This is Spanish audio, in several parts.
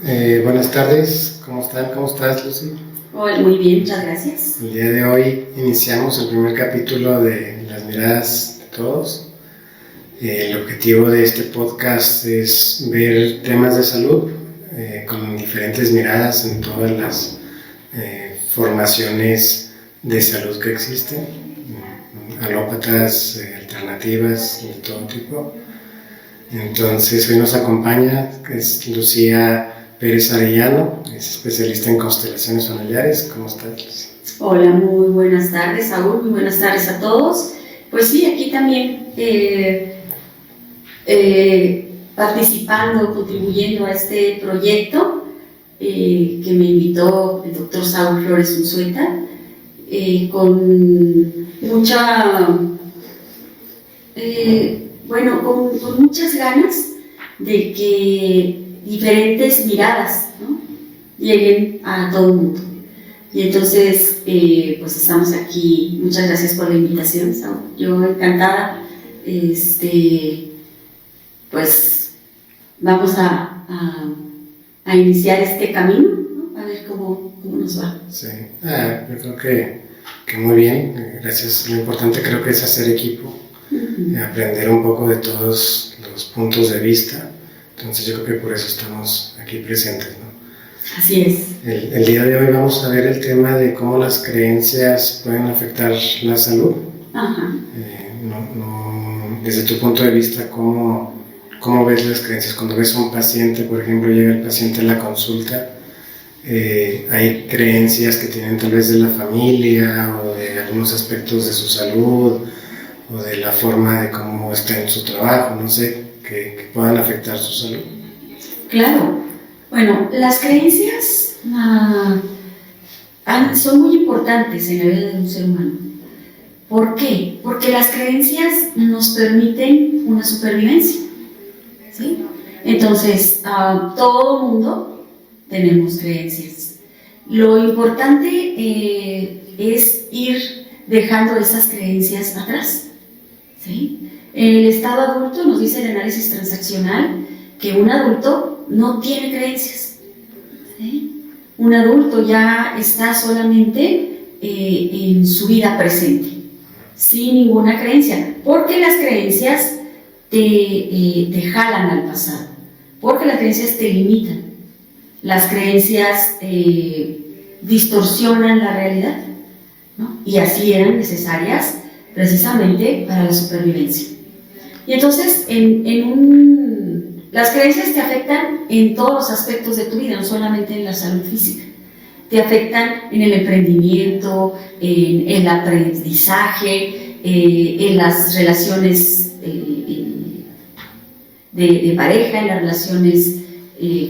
Buenas tardes, ¿cómo están? ¿Cómo estás, Lucy? Hola, muy bien, muchas gracias. El día de hoy iniciamos el primer capítulo de Las Miradas de Todos. El objetivo de este podcast es ver temas de salud con diferentes miradas en todas las formaciones de salud que existen, alópatas, alternativas de todo tipo. Entonces hoy nos acompaña es Lucía Pérez Arellano, es especialista en constelaciones familiares. ¿Cómo estás, Lucía? Hola, muy buenas tardes, Saúl, muy buenas tardes a todos. Pues sí, aquí también participando, contribuyendo a este proyecto que me invitó el doctor Saúl Flores Unzueta, con muchas ganas de que diferentes miradas, ¿no?, lleguen a todo el mundo. Y entonces, pues estamos aquí. Muchas gracias por la invitación, Saúl. Yo encantada. Pues vamos a iniciar este camino, ¿no?, a ver cómo nos va. Sí, yo creo que muy bien, gracias. Lo importante creo que es hacer equipo, aprender un poco de todos los puntos de vista. Entonces yo creo que por eso estamos aquí presentes, ¿no? Así es. El día de hoy vamos a ver el tema de cómo las creencias pueden afectar la salud. Ajá. Desde tu punto de vista, ¿cómo ves las creencias? Cuando ves a un paciente, por ejemplo, llega el paciente a la consulta, hay creencias que tienen tal vez de la familia o de algunos aspectos de su salud o de la forma de cómo está en su trabajo, no sé, que puedan afectar su salud. Claro. Bueno, las creencias son muy importantes en la vida de un ser humano. ¿Por qué? Porque las creencias nos permiten una supervivencia, ¿sí? Entonces, todo mundo tenemos creencias. Lo importante es ir dejando esas creencias atrás, ¿sí? En el estado adulto nos dice el análisis transaccional que un adulto no tiene creencias, ¿sí? Un adulto ya está solamente en su vida presente, sin ninguna creencia, porque las creencias te jalan al pasado, porque las creencias te limitan, las creencias distorsionan la realidad, ¿no? Y así eran necesarias precisamente para la supervivencia. Y entonces las creencias te afectan en todos los aspectos de tu vida, no solamente en la salud física. Te afectan en el emprendimiento, en el aprendizaje, en las relaciones de pareja, en las relaciones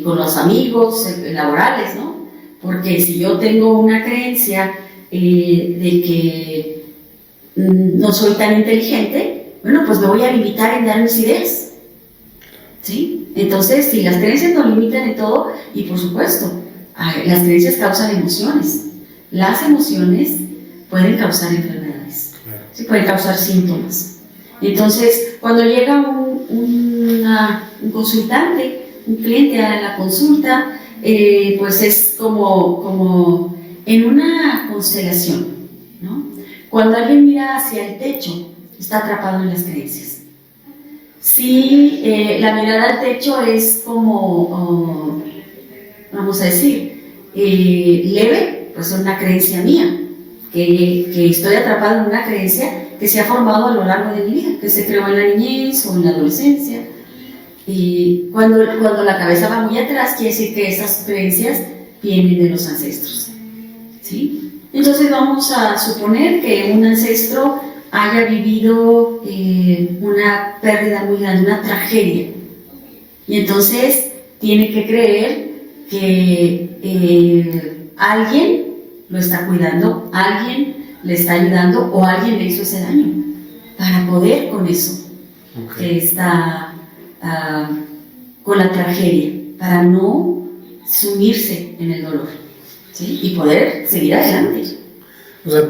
con los amigos, laborales, ¿no? Porque si yo tengo una creencia de que no soy tan inteligente, bueno, pues me voy a limitar en dar mis ideas, ¿sí? Entonces, si las creencias nos limitan en todo, y por supuesto, las creencias causan emociones. Las emociones pueden causar enfermedades, ¿sí? Pueden causar síntomas. Entonces, cuando llega un consultante, un cliente a la consulta, pues es como en una constelación, ¿no? Cuando alguien mira hacia el techo, está atrapado en las creencias. Si la mirada al techo es como, vamos a decir, leve, pues es una creencia mía, que estoy atrapado en una creencia que se ha formado a lo largo de mi vida, que se creó en la niñez o en la adolescencia. Y cuando la cabeza va muy atrás, quiere decir que esas creencias vienen de los ancestros, ¿sí? Entonces vamos a suponer que un ancestro haya vivido una pérdida muy grande, una tragedia, y entonces tiene que creer que alguien lo está cuidando, alguien le está ayudando o alguien le hizo ese daño para poder con eso, que está con la tragedia, para no sumirse en el dolor, ¿sí? Y poder seguir adelante. O sea,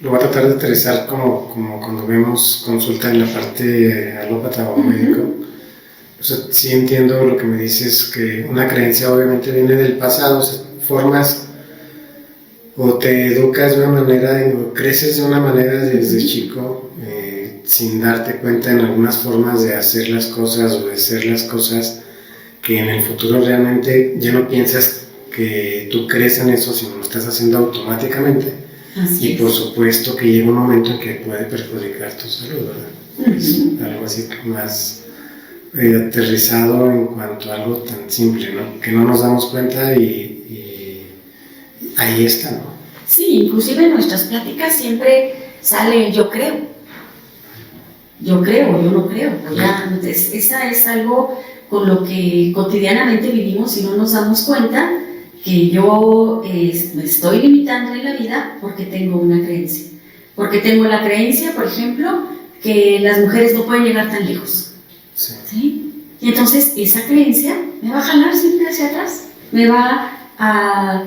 lo voy a tratar de aterrizar como cuando vemos consulta en la parte alópata o médico. O sea, sí entiendo lo que me dices, que una creencia obviamente viene del pasado, o sea, formas o te educas de una manera o creces de una manera desde chico sin darte cuenta en algunas formas de hacer las cosas o de ser las cosas que en el futuro realmente ya no piensas que tú crees en eso, sino lo estás haciendo automáticamente. Así y por supuesto que llega un momento en que puede perjudicar tu salud, ¿verdad? Es algo así más aterrizado en cuanto a algo tan simple, ¿no? Que no nos damos cuenta y ahí está, ¿no? Sí, inclusive en nuestras pláticas siempre sale yo creo, yo no creo. Esa es algo con lo que cotidianamente vivimos y no nos damos cuenta que yo me estoy limitando en la vida porque tengo una creencia. Porque tengo la creencia, por ejemplo, que las mujeres no pueden llegar tan lejos. Sí. ¿Sí? Y entonces esa creencia me va a jalar siempre hacia atrás, me va a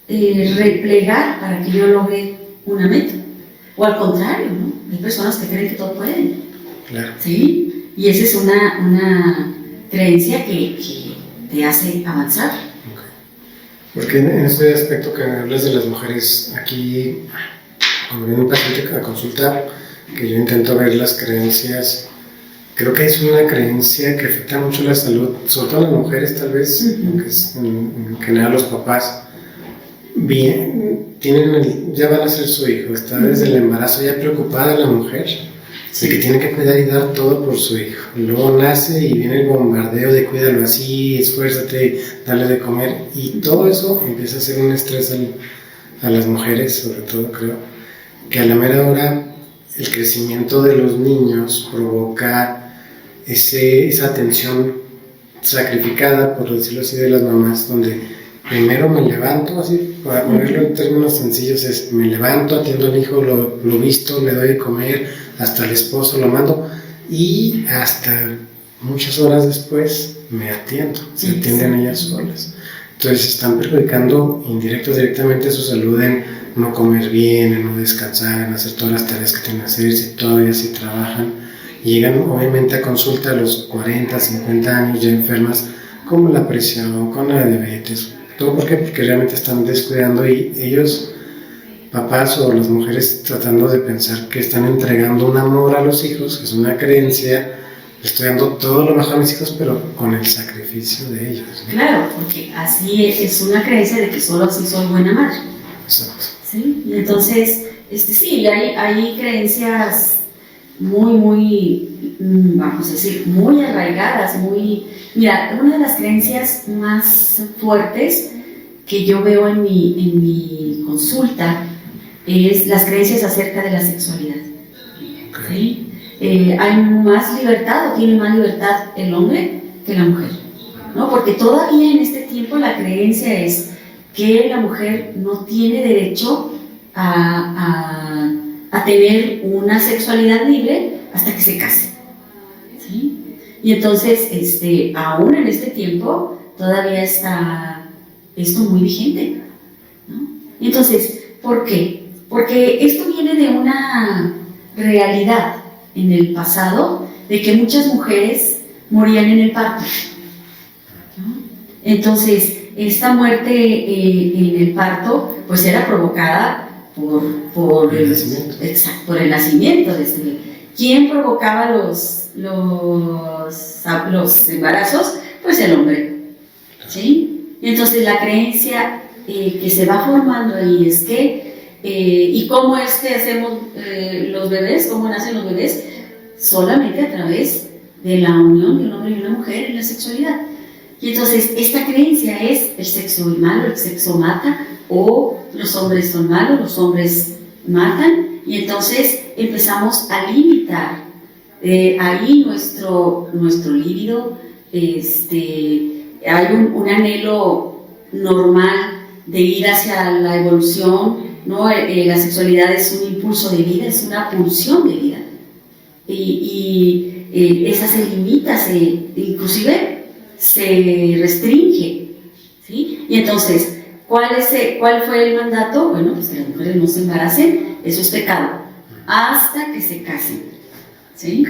replegar para que yo logre una meta. O al contrario, ¿no? Hay personas que creen que todo pueden. Claro. ¿Sí? Y esa es una creencia que te hace avanzar. Okay. Porque en este aspecto que hablas de las mujeres, aquí, cuando viene un paciente a consultar, que yo intento ver las creencias, creo que es una creencia que afecta mucho la salud, sobre todo a las mujeres tal vez, que es en general los papás. Bien, ya van a ser su hijo, está desde el embarazo ya preocupada la mujer, de que tiene que cuidar y dar todo por su hijo. Luego nace y viene el bombardeo de cuídalo así, esfuérzate, darle de comer, y todo eso empieza a ser un estrés a las mujeres, sobre todo creo, que a la mera hora el crecimiento de los niños provoca esa atención sacrificada, por decirlo así, de las mamás, donde primero me levanto, así, para ponerlo en términos sencillos, es me levanto, atiendo al hijo, lo visto, le doy de comer, hasta el esposo lo mando, y hasta muchas horas después me atiendo, se atienden ellas solas. Entonces están perjudicando directamente su salud en no comer bien, en no descansar, en hacer todas las tareas que tienen que hacer, si todavía sí trabajan. Llegan obviamente a consulta a los 40, 50 años ya enfermas con la presión, con la diabetes. ¿Todo por qué? Porque realmente están descuidando y ellos, papás o las mujeres, tratando de pensar que están entregando un amor a los hijos, que es una creencia, estoy dando todo lo mejor a mis hijos, pero con el sacrificio de ellos, ¿no? Claro, porque así es una creencia de que solo así soy buena madre. Exacto. ¿Sí? Y entonces, sí, hay creencias muy, vamos a decir, muy arraigadas, Mira, una de las creencias más fuertes que yo veo en mi consulta es las creencias acerca de la sexualidad. ¿Sí? Hay más libertad, o tiene más libertad el hombre que la mujer, ¿no? Porque todavía en este tiempo la creencia es que la mujer no tiene derecho a tener una sexualidad libre hasta que se case. ¿Sí? Y entonces, aún en este tiempo, todavía está esto muy vigente, ¿no? Y entonces, ¿por qué? Porque esto viene de una realidad en el pasado, de que muchas mujeres morían en el parto, ¿no? Entonces, esta muerte en el parto, pues era provocada por el nacimiento. ¿Quién provocaba los embarazos? Pues el hombre, ¿sí? Y entonces la creencia que se va formando ahí es que ¿y cómo es que hacemos los bebés? ¿Cómo nacen los bebés? Solamente a través de la unión de un hombre y una mujer en la sexualidad. Y entonces esta creencia es el sexo es malo, el sexo mata, o los hombres son malos, los hombres matan, y entonces empezamos a limitar ahí nuestro líbido. Hay un anhelo normal de ir hacia la evolución, ¿no? La sexualidad es un impulso de vida, es una pulsión de vida, y esa se limita, inclusive se restringe, ¿sí? Y entonces, ¿cuál fue el mandato? Bueno, pues que las mujeres no se embaracen, eso es pecado, hasta que se casen, ¿sí?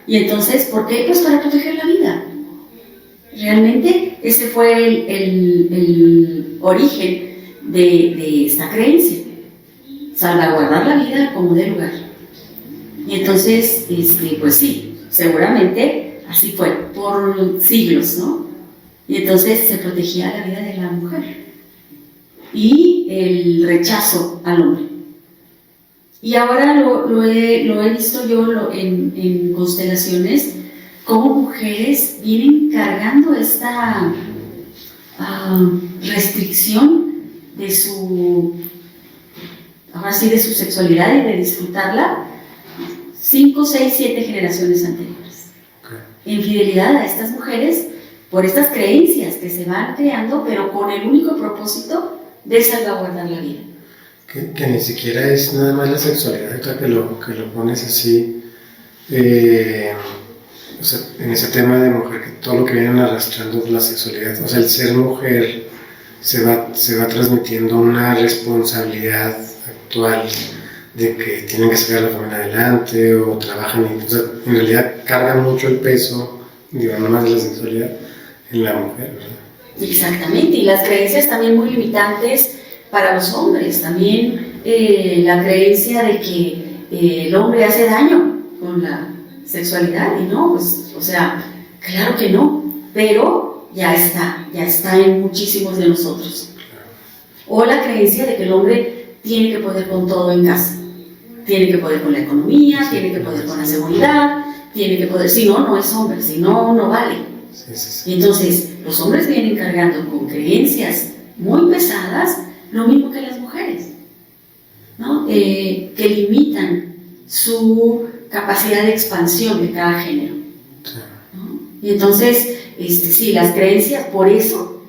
Y entonces, ¿por qué? Pues para proteger la vida. Realmente ese fue el origen de esta creencia, salvaguardar la vida como de lugar. Y entonces, pues sí, seguramente así fue por siglos, ¿no? Y entonces se protegía la vida de la mujer y el rechazo al hombre. Y ahora lo he visto yo en constelaciones, cómo mujeres vienen cargando esta restricción de su, ahora sí, de su sexualidad y de disfrutarla 5, 6, 7 generaciones anteriores. Okay. Infidelidad a estas mujeres por estas creencias que se van creando, pero con el único propósito de salvaguardar la vida. Que ni siquiera es nada más la sexualidad, que lo pones así, o sea, en ese tema de mujer, que todo lo que vienen arrastrando es la sexualidad, o sea, el ser mujer se va transmitiendo una responsabilidad actual de que tienen que sacar la familia adelante o trabajan, o sea, en realidad cargan mucho el peso, digo, no más de la sexualidad, en la mujer, ¿verdad? Exactamente, y las creencias también muy limitantes para los hombres, también la creencia de que el hombre hace daño con la sexualidad, y no, pues, o sea, claro que no, pero ya está en muchísimos de nosotros. O la creencia de que el hombre tiene que poder con todo en casa, tiene que poder con la economía, tiene que poder con la seguridad, tiene que poder, si no, no es hombre, si no, no vale. Y entonces, los hombres vienen cargando con creencias muy pesadas, lo mismo que las mujeres, ¿no? Que limitan su capacidad de expansión de cada género, ¿no? Y entonces, sí, las creencias, por eso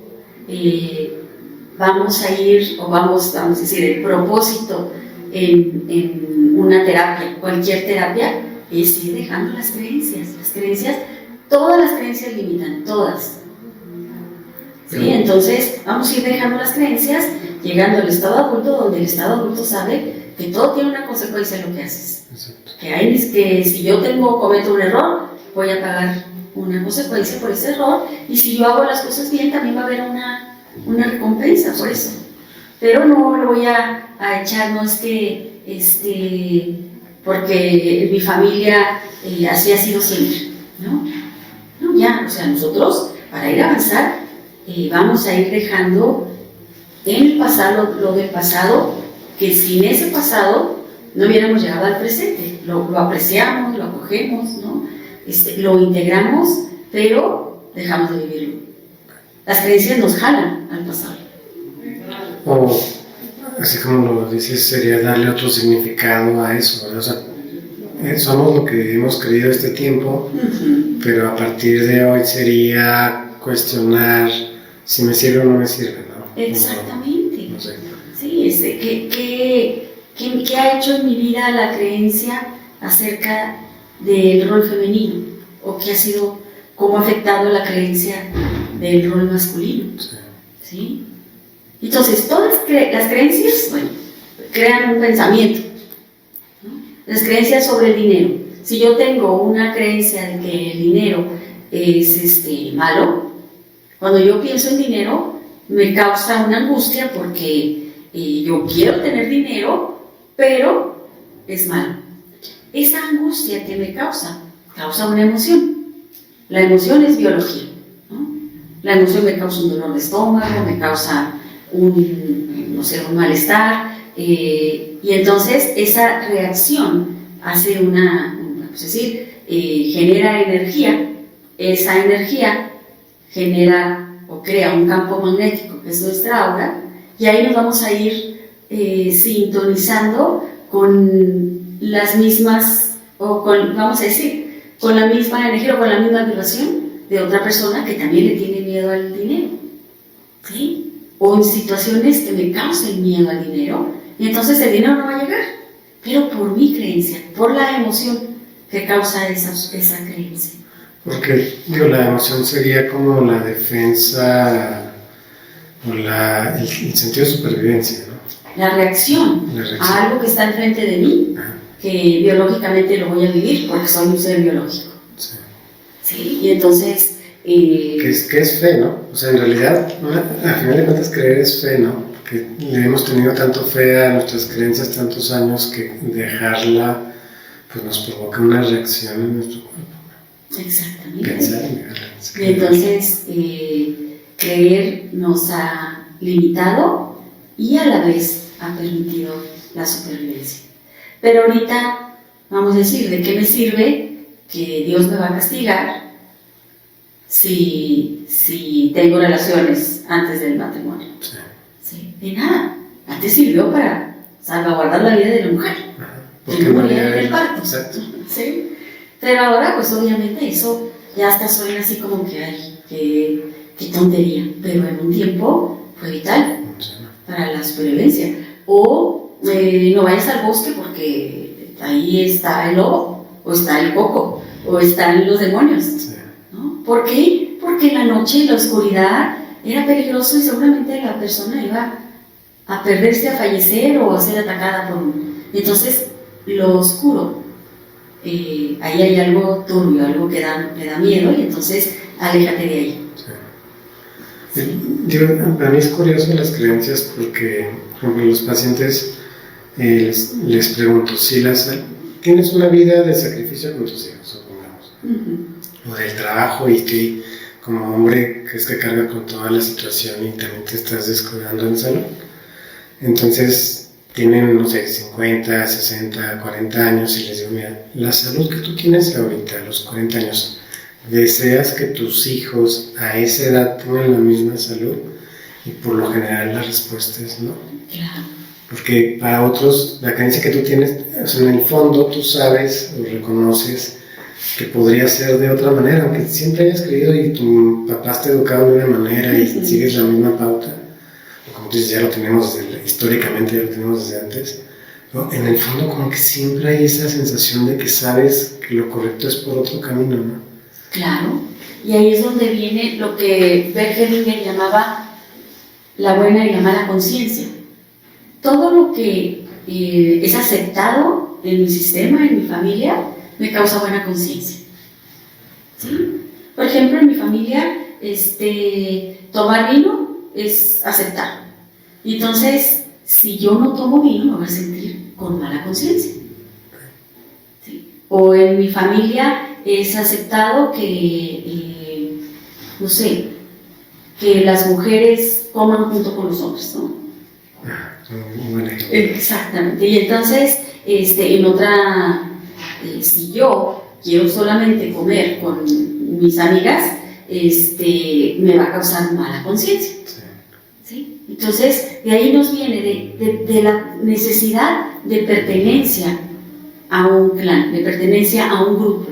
vamos a ir, o vamos a decir, el propósito en una terapia, cualquier terapia, es ir dejando las creencias, todas las creencias limitan, todas. ¿Sí? Entonces, vamos a ir dejando las creencias, llegando al estado adulto, donde el estado adulto sabe que todo tiene una consecuencia en lo que haces. Exacto. Que si yo cometo un error, voy a pagar una consecuencia por ese error, y si yo hago las cosas bien, también va a haber una recompensa por eso. Pero no lo voy a echar, no es que porque mi familia así ha sido siempre, ¿no? No, ya, o sea, nosotros, para ir a avanzar, vamos a ir dejando en el pasado lo del pasado, que sin ese pasado no hubiéramos llegado al presente. Lo apreciamos, lo acogemos, ¿no? Lo integramos, pero dejamos de vivirlo. Las creencias nos jalan al pasado. O, así como lo dices, sería darle otro significado a eso, ¿verdad? O sea, somos lo que hemos creído este tiempo, pero a partir de hoy sería cuestionar si me sirve o no me sirve, ¿no? Exactamente. No sé. Sí, ¿qué ha hecho en mi vida la creencia acerca del rol femenino? ¿O qué ha sido, cómo ha afectado la creencia del rol masculino? Sí. ¿Sí? Entonces, todas las creencias, bueno, crean un pensamiento, ¿no? Las creencias sobre el dinero. Si yo tengo una creencia de que el dinero es malo, cuando yo pienso en dinero, me causa una angustia porque yo quiero tener dinero, pero es malo. Esa angustia que me causa una emoción. La emoción es biología, ¿no? La emoción me causa un dolor de estómago, me causa un malestar, y entonces esa reacción hace genera energía. Esa energía genera o crea un campo magnético, que es nuestra aura, y ahí nos vamos a ir sintonizando con las mismas, con la misma energía o con la misma vibración de otra persona que también le tiene miedo al dinero, ¿sí? O en situaciones que me causen miedo al dinero, y entonces el dinero no va a llegar, pero por mi creencia, por la emoción que causa esa creencia. Porque, la emoción sería como la defensa o el sentido de supervivencia, ¿no? La reacción a algo que está enfrente de mí, que biológicamente lo voy a vivir porque soy un ser biológico. ¿sí? Y entonces... Que es fe, ¿no? O sea, en realidad, al final de cuentas, creer es fe, ¿no? Porque le hemos tenido tanto fe a nuestras creencias tantos años que dejarla, pues nos provoca una reacción en nuestro cuerpo. Exactamente. Pensar en dejarla. Y entonces, creer nos ha limitado y a la vez ha permitido la supervivencia. Pero ahorita, vamos a decir, ¿de qué me sirve que Dios me va a castigar si tengo relaciones antes del matrimonio? Sí. ¿Sí? De nada. Antes sirvió para salvaguardar la vida de la mujer. Porque que moría en el parto. Exacto. ¿Sí? Pero ahora, pues obviamente eso ya hasta suena así como que, ay, qué tontería. Pero en un tiempo fue vital para la supervivencia. O no vayas al bosque porque ahí está el lobo, o está el coco, o están los demonios. Sí. ¿No? ¿Por qué? Porque la noche y la oscuridad era peligroso y seguramente la persona iba a perderse, a fallecer o a ser atacada por un... Entonces, lo oscuro, ahí hay algo turbio, algo que da miedo, y entonces aléjate de ahí. Sí. Para mí es curioso las creencias porque, por ejemplo, los pacientes les pregunto, si tienes una vida de sacrificio con tus hijos, supongamos, o del trabajo, y que como hombre que es que carga con toda la situación y también te estás descuidando en salud, entonces tienen, no sé, 50, 60, 40 años y les digo, mira, la salud que tú tienes ahorita, a los 40 años, ¿deseas que tus hijos a esa edad tengan la misma salud? Y por lo general la respuesta es no. Claro. Porque para otros, la creencia que tú tienes, o sea, en el fondo tú sabes o reconoces que podría ser de otra manera, aunque siempre hayas creído y tu papá te educado de una manera y sigues la misma pauta, o como tú dices, ya lo tenemos históricamente, ya lo tenemos desde antes, ¿no? En el fondo como que siempre hay esa sensación de que sabes que lo correcto es por otro camino, ¿no? Claro, y ahí es donde viene lo que Bert Hellinger llamaba la buena y la mala conciencia. Todo lo que es aceptado en mi sistema, en mi familia, me causa buena conciencia. ¿Sí? Por ejemplo, en mi familia, tomar vino es aceptado. Y entonces, si yo no tomo vino, me voy a sentir con mala conciencia. ¿Sí? O en mi familia es aceptado que, no sé, que las mujeres coman junto con los hombres, ¿no? Exactamente. Y entonces, en otra, si yo quiero solamente comer con mis amigas, me va a causar mala conciencia. ¿Sí? Entonces, de ahí nos viene de la necesidad de pertenencia a un clan, de pertenencia a un grupo.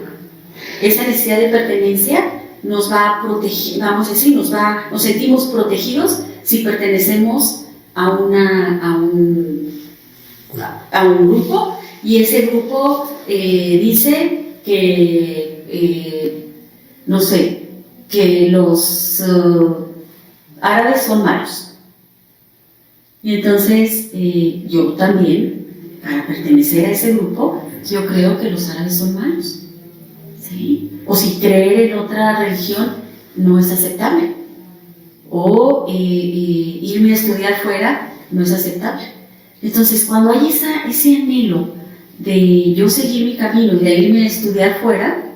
Esa necesidad de pertenencia nos va a proteger, vamos a decir, nos sentimos protegidos si pertenecemos a un grupo, y ese grupo dice que, no sé, que los árabes son malos. Y entonces yo también, para pertenecer a ese grupo, yo creo que los árabes son malos. ¿Sí? O si creer en otra religión no es aceptable. O irme a estudiar fuera no es aceptable. Entonces, cuando hay ese anhelo de yo seguir mi camino y de irme a estudiar fuera,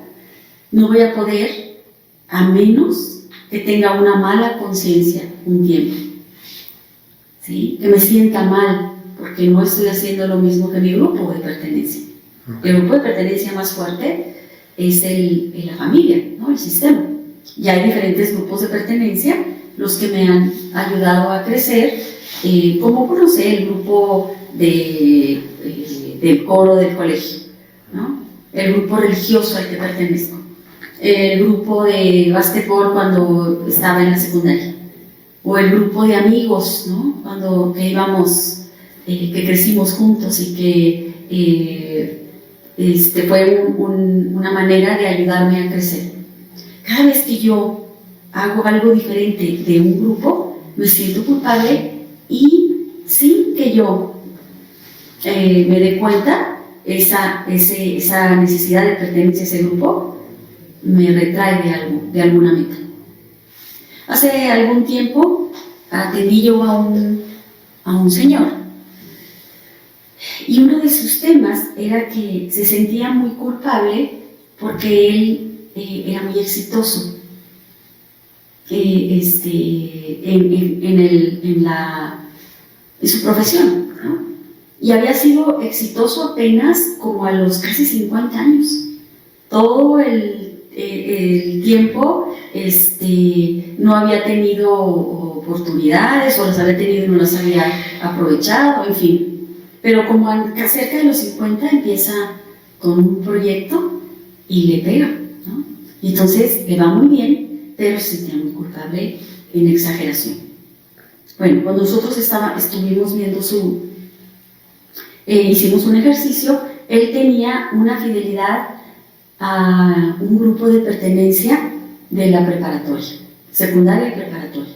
no voy a poder, a menos que tenga una mala conciencia un tiempo. ¿Sí? Que me sienta mal porque no estoy haciendo lo mismo que mi grupo de pertenencia. El grupo de pertenencia más fuerte es la familia, ¿no? El sistema. Y hay diferentes grupos de pertenencia, los que me han ayudado a crecer, como por no sé, el grupo del coro del colegio, ¿no? El grupo religioso al que pertenezco, el grupo de básquetbol cuando estaba en la secundaria, o el grupo de amigos, ¿no? Cuando íbamos, que crecimos juntos y que fue una manera de ayudarme a crecer. Cada vez que yo hago algo diferente de un grupo, me siento culpable, y sin que yo me dé cuenta, esa necesidad de pertenencia a ese grupo me retrae de alguna meta. Hace algún tiempo atendí yo a un señor, y uno de sus temas era que se sentía muy culpable porque él era muy exitoso en su profesión, ¿no? Y había sido exitoso apenas como a los casi 50 años. Todo el tiempo no había tenido oportunidades, o las había tenido y no las había aprovechado, en fin. Pero como cerca de los 50 empieza con un proyecto y le pega, ¿no? Y entonces le va muy bien, pero se sentía muy culpable en exageración. Bueno, cuando nosotros estuvimos viendo hicimos un ejercicio, él tenía una fidelidad a un grupo de pertenencia de la preparatoria, secundaria y preparatoria.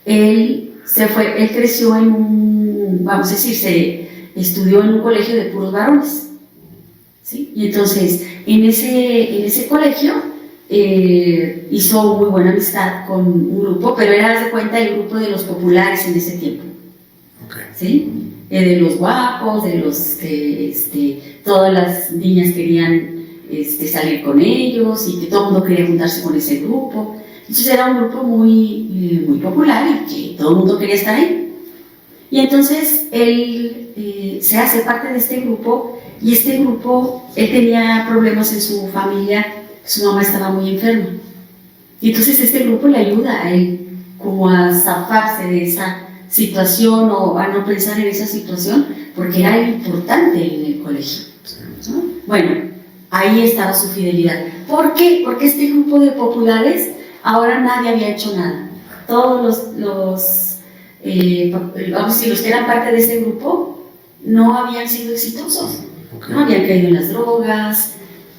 Él creció vamos a decir, estudió en un colegio de puros varones, ¿sí? Y entonces en ese colegio hizo muy buena amistad con un grupo, pero era, haz de cuenta, el grupo de los populares en ese tiempo, okay. ¿sí? De los guapos, de los que todas las niñas querían salir con ellos, y que todo el mundo quería juntarse con ese grupo. Entonces era un grupo muy popular y que todo el mundo quería estar ahí. Y entonces él se hace parte de este grupo, y este grupo, él tenía problemas en su familia, su mamá estaba muy enferma. Y entonces este grupo le ayuda a él como a zafarse de esa situación, o a no pensar en esa situación, porque era importante en el colegio, ¿no? Bueno, ahí estaba su fidelidad. ¿Por qué? Porque este grupo de populares, ahora nadie había hecho nada. Todos los que eran parte de este grupo no habían sido exitosos, okay. No habían caído en las drogas,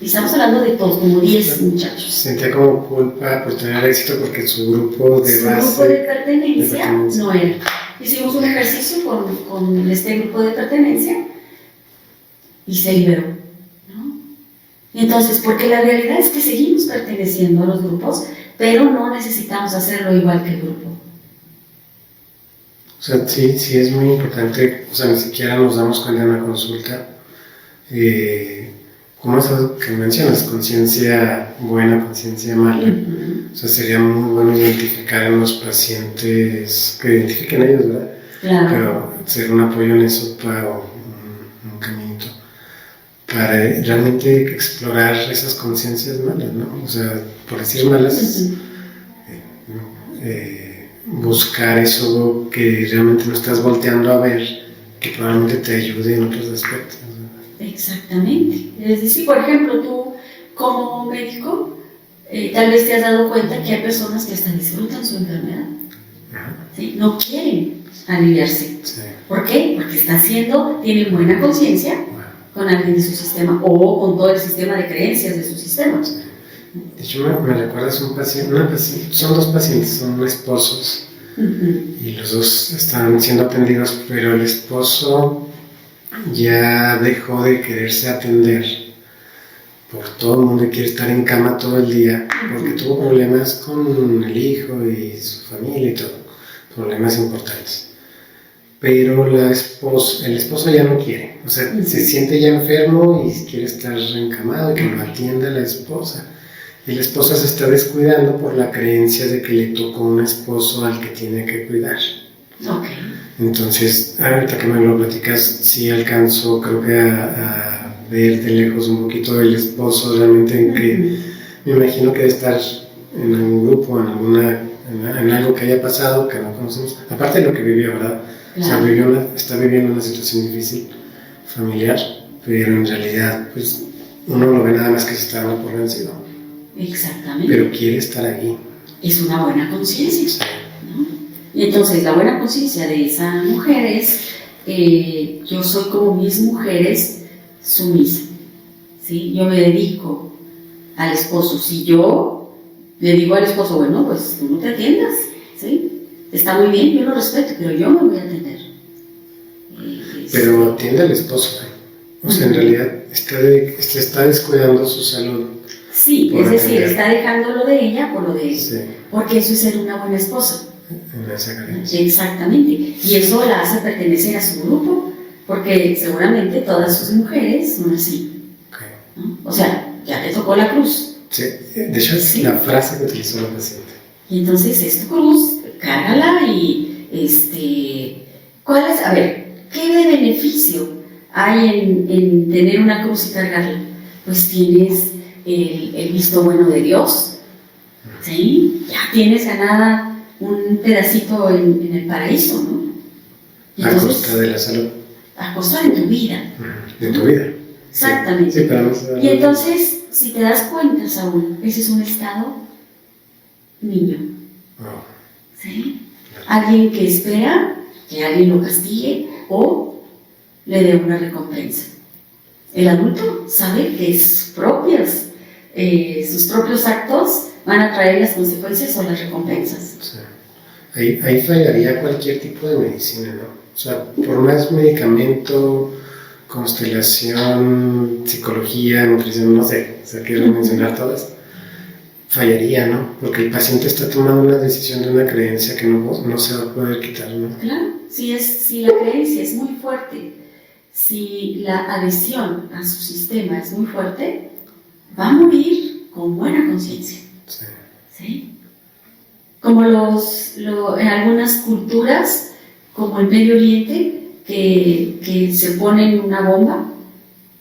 y estamos hablando de todos, como 10 muchachos. Sentía como culpa por tener éxito porque su grupo de pertenencia no era. Hicimos un ejercicio con este grupo de pertenencia y se liberó, ¿no? Entonces, porque la realidad es que seguimos perteneciendo a los grupos, pero no necesitamos hacerlo igual que el grupo. O sea, sí es muy importante, o sea, ni siquiera nos damos cuenta en la consulta, como eso que mencionas, conciencia buena, conciencia mala. Uh-huh. O sea, sería muy bueno identificar en los pacientes, que identifiquen ellos, ¿verdad? Claro. Pero ser un apoyo en eso para un caminito, para realmente explorar esas conciencias malas, ¿no? O sea, por decir malas, uh-huh. Buscar eso que realmente no estás volteando a ver, que probablemente te ayude en otros aspectos, ¿no? Exactamente. Es decir, por ejemplo, tú como médico, tal vez te has dado cuenta que hay personas que hasta disfrutan su enfermedad, ¿sí? No quieren aliviarse. Sí. ¿Por qué? Porque tienen buena conciencia con alguien de su sistema, o con todo el sistema de creencias de su sistema. Sí. De hecho, me recuerdas una paciente, son dos pacientes, son esposos, uh-huh. Y los dos están siendo atendidos, pero el esposo ya dejó de quererse atender por todo el mundo, quiere estar en cama todo el día, porque tuvo problemas con el hijo y su familia y todo, problemas importantes. Pero el esposo ya no quiere, o sea, se siente ya enfermo y quiere estar encamado y que lo atienda la esposa. Y la esposa se está descuidando por la creencia de que le tocó un esposo al que tiene que cuidar. Okay. Entonces, ahorita que me lo platicas, sí alcanzo, creo que a ver de lejos un poquito del esposo, realmente en que me imagino que debe estar en algún grupo, en algo que haya pasado, que no conocemos, aparte de lo que vivió, ¿verdad? Claro. O sea, está viviendo una situación difícil, familiar, pero en realidad, pues, uno lo ve nada más que se está dando por vencido. Exactamente. Pero quiere estar ahí. Es una buena conciencia, ¿no? Y entonces la buena conciencia de esa mujer es, yo soy como mis mujeres sumisa, ¿sí? Yo me dedico al esposo. Si yo le digo al esposo, bueno, pues tú no te atiendas, ¿sí? Está muy bien, yo lo respeto, pero yo me voy a atender. Pero atiende al esposo, ¿eh? O sea, en realidad está descuidando su salud. Sí, por es decir, atender. está dejando lo de ella por lo de él. Sí, Porque eso es ser una buena esposa. en esa creencia. Exactamente. Y eso la hace pertenecer a su grupo, porque seguramente todas sus mujeres son así, Okay. ¿no? O sea, ya te tocó la cruz. Sí, de hecho es Sí. la frase que utilizó la paciente. Y entonces es tu cruz, cárgala y ¿cuál es? A ver, ¿qué de beneficio hay en tener una cruz y cargarla? Pues tienes el visto bueno de Dios, ¿sí? Ya tienes ganada un pedacito en el paraíso, ¿no? Y A entonces, costa de la salud. a costa de tu vida. De tu vida. Exactamente. Sí, pero no se Y entonces, si te das cuenta, Saúl, ese es un estado niño, Oh, ¿sí? Alguien que espera que alguien lo castigue o le dé una recompensa. El adulto sabe que sus propios actos van a traer las consecuencias o las recompensas. sí. Ahí fallaría cualquier tipo de medicina, ¿no? O sea, por más medicamento, constelación, psicología, nutrición, no sé, o sea, quiero mencionar todas, fallaría, ¿no? Porque el paciente está tomando una decisión de una creencia que no se va a poder quitar, ¿no? Claro, si la creencia es muy fuerte, si la adhesión a su sistema es muy fuerte, va a morir con buena conciencia, Sí. ¿sí? Como en algunas culturas, como el Medio Oriente, que se ponen una bomba,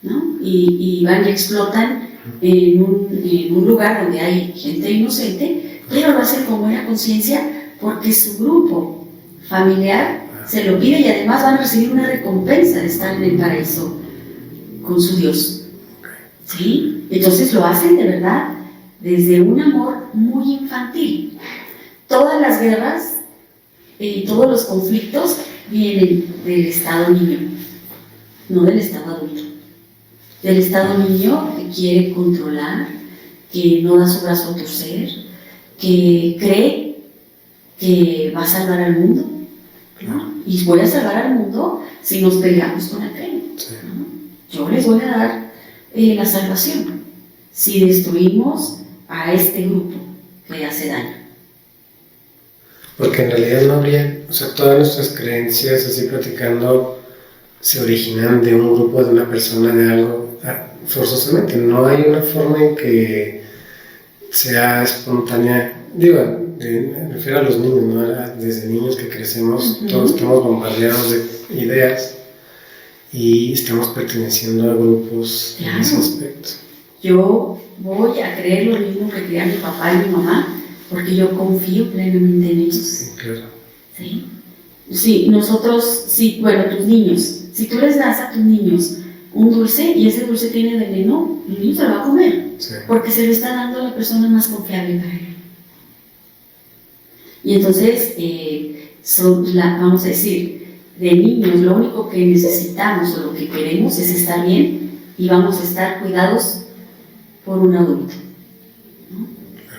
¿no? Y van y explotan en un lugar donde hay gente inocente, pero lo hacen con buena conciencia porque su grupo familiar se lo pide y además van a recibir una recompensa de estar en el paraíso con su Dios, ¿sí? Entonces lo hacen de verdad desde un amor muy infantil. Todas las guerras y todos los conflictos vienen del estado niño, no del estado adulto. Del estado niño que quiere controlar, que no da su brazo a torcer, que cree que va a salvar al mundo, ¿no? Y voy a salvar al mundo si nos peleamos con aquel, ¿no? Yo les voy a dar la salvación si destruimos a este grupo que hace daño. Porque en realidad no habría, o sea, todas nuestras creencias, así platicando, se originan de un grupo, de una persona, de algo, forzosamente. No hay una forma en que sea espontánea. Digo, me refiero a los niños, ¿no? Desde niños que crecemos, todos estamos bombardeados de ideas y estamos perteneciendo a grupos en ese aspecto. Yo voy a creer lo mismo que creían mi papá y mi mamá, porque yo confío plenamente en ellos. Sí, claro. ¿Sí? Sí, nosotros, sí, bueno, tus niños, si tú les das a tus niños un dulce y ese dulce tiene veneno, el niño se lo va a comer, Sí. porque se lo está dando a la persona más confiable para él. Y entonces, vamos a decir, de niños lo único que necesitamos o lo que queremos es estar bien y vamos a estar cuidados por un adulto, ¿no?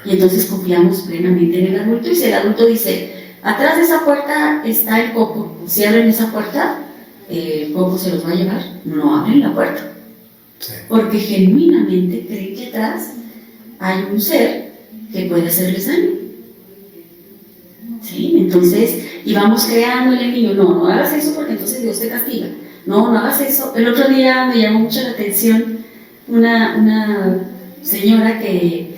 Y entonces confiamos plenamente en el adulto y si el adulto dice, atrás de esa puerta está el coco, si abren esa puerta, el coco se los va a llevar, no abren la puerta, Sí. porque genuinamente creen que atrás hay un ser que puede hacerles daño. ¿Sí? Entonces, y vamos creando en el niño, no hagas eso porque entonces Dios te castiga, no hagas eso. El otro día me llamó mucho la atención una señora que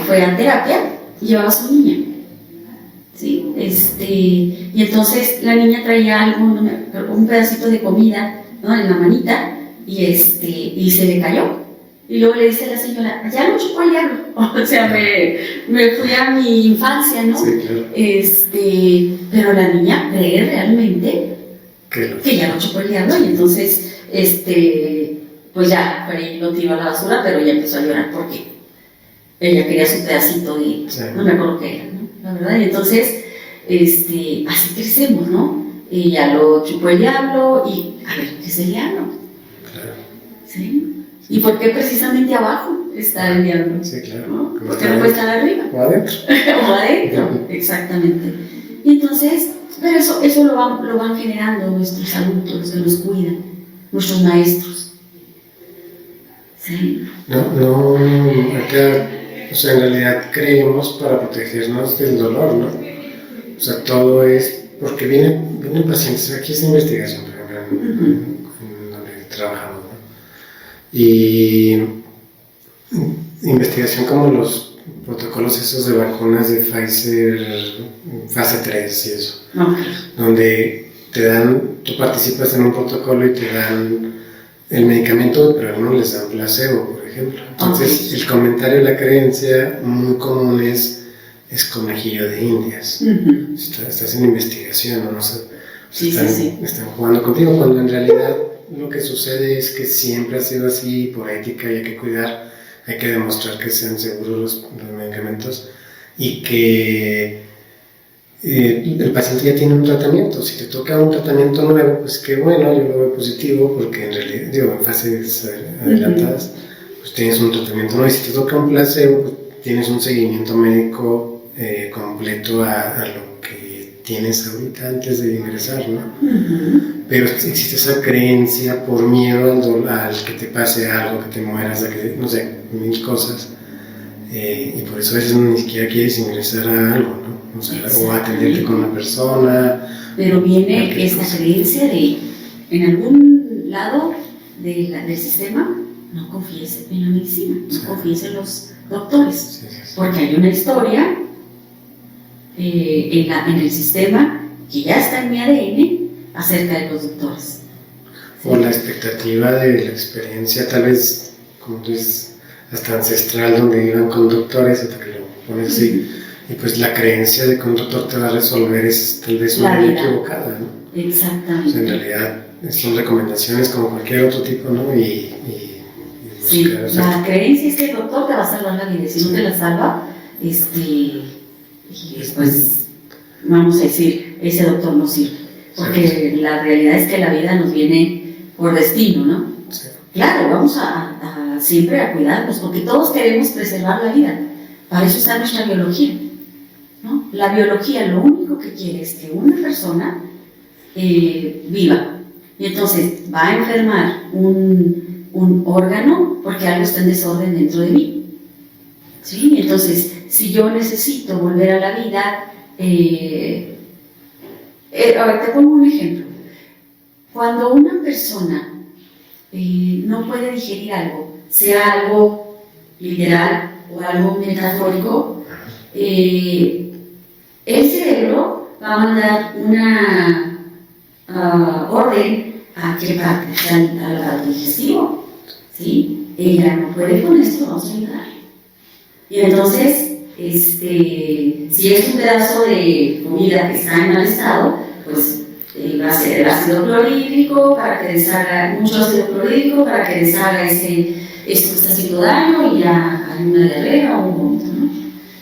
fue a terapia y llevaba a su niña, ¿sí? Y entonces la niña traía algo, un pedacito de comida, ¿no? En la manita y se le cayó. Y luego le dice a la señora, ya lo chupó el diablo. O sea, me fui a mi infancia, ¿no? Sí, claro. Pero la niña cree realmente Que ya lo chupó el diablo y entonces, pues ya, fue, lo tiró a la basura, pero ella empezó a llorar porque ella quería su pedacito de, sí. No me acuerdo qué era, ¿no? La verdad, y entonces, así crecemos, ¿no? Ella lo chupó el diablo y, a ver, ¿qué es el diablo? Claro. ¿Sí? ¿Y por qué precisamente abajo está el diablo? Sí, claro. ¿No? ¿Por qué no puede estar arriba? O adentro. O adentro, exactamente. Y entonces, pero eso lo van generando nuestros adultos, los que nos cuidan, nuestros maestros. Sí. No, acá, o sea, en realidad creemos para protegernos del dolor, ¿no? O sea, todo es, porque vienen pacientes, aquí es investigación, por ejemplo, en donde trabajamos, ¿no? Y investigación como los protocolos esos de vacunas de Pfizer, fase 3 y eso, donde te dan, tú participas en un protocolo y te dan el medicamento, pero a algunos les dan placebo, por ejemplo. Entonces, el comentario, la creencia muy común es conejillo de indias. Estás en investigación, ¿no? Están jugando contigo, cuando en realidad lo que sucede es que siempre ha sido así, por ética, y hay que cuidar, hay que demostrar que sean seguros los medicamentos y que el paciente ya tiene un tratamiento. Si te toca un tratamiento nuevo, pues qué bueno, yo lo veo positivo, porque en realidad, en fases adelantadas, pues tienes un tratamiento nuevo. Y si te toca un placebo, pues tienes un seguimiento médico completo a lo que tienes ahorita antes de ingresar, ¿no? Pero existe esa creencia por miedo al que te pase algo, que te mueras, a que, no sé, mil cosas. Y por eso a veces ni siquiera quieres ingresar a algo, ¿no? O sea, o atenderte con una persona. Pero viene esta creencia de, en algún lado del sistema, no confíes en la medicina, no confíes en los doctores, porque hay una historia en el sistema que ya está en mi ADN acerca de los doctores. O la expectativa de la experiencia, tal vez, como tú dices, hasta ancestral, donde iban con doctores, hasta que lo pones así. Y pues la creencia de que un doctor te va a resolver es tal vez una idea equivocada, ¿no? Exactamente. O sea, en realidad son recomendaciones como cualquier otro tipo, ¿no? Sí, la creencia es que el doctor te va a salvar la vida. Si no te la salva, y después vamos a decir, ese doctor no sirve. Porque la realidad es que la vida nos viene por destino, ¿no? Sí. Claro, vamos a siempre a cuidarnos, porque todos queremos preservar la vida. Para eso está nuestra biología, ¿no? La biología lo único que quiere es que una persona viva. Y entonces va a enfermar un órgano porque algo está en desorden dentro de mí. ¿Sí? Entonces, si yo necesito volver a la vida, ahora te pongo un ejemplo. Cuando una persona no puede digerir algo, sea algo literal o algo metafórico, el cerebro va a mandar una orden a qué parte, al aparato digestivo, ¿sí? Ella no puede con esto, vamos a ayudar. Y entonces, si es un pedazo de comida que está en mal estado, pues va a ser el ácido clorhídrico para que deshaga, mucho ácido clorhídrico para que deshaga esto que está haciendo daño y ya hay una diarrea o un vómito, ¿no?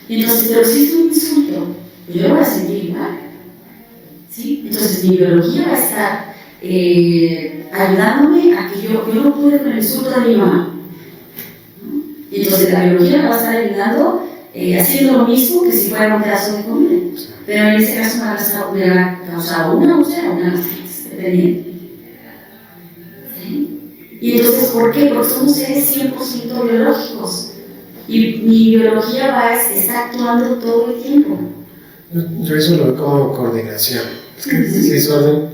Y entonces, pero si es un insulto, yo lo voy a sentir igual, ¿sí? Entonces mi biología va a estar ayudándome a que yo no pude con el insulto de mi mamá, ¿no? Y entonces la biología me va a estar ayudando haciendo lo mismo que si fuera un pedazo de comida, pero en ese caso me va a causar una úlcera o una gastritis, dependiendo. ¿Sí? Y entonces, ¿por qué? Porque somos seres 100% biológicos y mi biología está actuando todo el tiempo. Yo eso lo veo como coordinación. Es que sí es orden,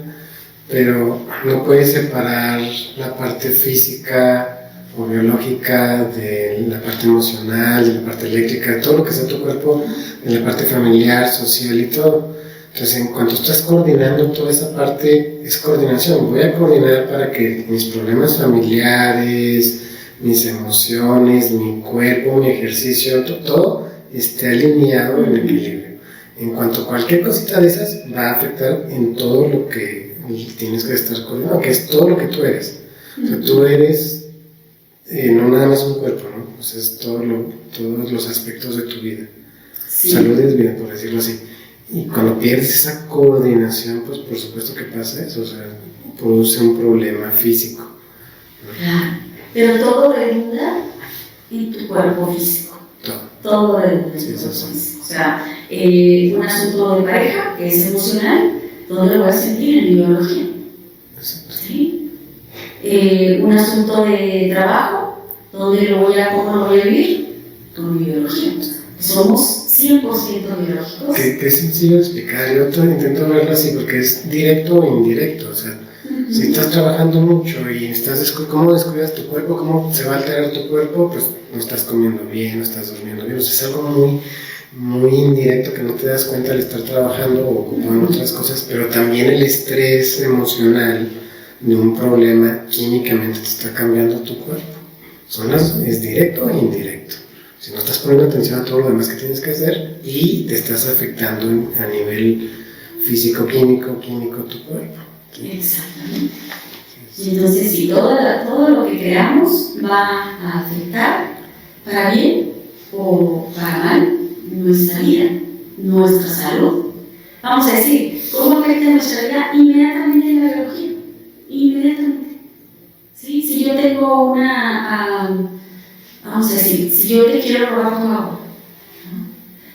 pero no puedes separar la parte física o biológica de la parte emocional, de la parte eléctrica, de todo lo que sea tu cuerpo, de la parte familiar, social y todo. Entonces, en cuanto estás coordinando toda esa parte, es coordinación. Voy a coordinar para que mis problemas familiares, mis emociones, mi cuerpo, mi ejercicio, todo esté alineado en equilibrio. En cuanto a cualquier cosita de esas, va a afectar en todo lo que tienes que estar coordinando, que es todo lo que tú eres. O sea, tú eres no nada más un cuerpo, ¿no? O sea, es todos los aspectos de tu vida. Sí. Salud es vida, por decirlo así. Y cuando pierdes esa coordinación, pues por supuesto que pasa eso, o sea, produce un problema físico, ¿no? Claro, pero todo redunda en tu cuerpo físico. Todo redunda en tu cuerpo físico. O sea, un asunto de pareja que es emocional, ¿dónde lo vas a sentir? En mi biología. ¿Sí? Un asunto de trabajo, ¿Cómo lo voy a vivir? Con mi biología. Somos 100% biológicos. Qué sencillo de explicar. Yo intento verlo así porque es directo o indirecto. O sea, si estás trabajando mucho y ¿cómo descuidas tu cuerpo? ¿Cómo se va a alterar tu cuerpo? Pues no estás comiendo bien, no estás durmiendo bien. O sea, es algo muy, muy indirecto que no te das cuenta al estar trabajando o ocupado en otras cosas, pero también el estrés emocional de un problema químicamente te está cambiando tu cuerpo. Es directo e indirecto. Si no estás poniendo atención a todo lo demás que tienes que hacer y te estás afectando a nivel físico-químico tu cuerpo. ¿Sí? Exactamente. Y entonces, si todo lo que creamos va a afectar para bien o para mal nuestra vida, nuestra salud. Vamos a decir, ¿cómo afecta nuestra vida? Inmediatamente en la biología. Inmediatamente. ¿Sí? Si yo tengo vamos a decir, si yo te quiero robar tu agua, ¿no?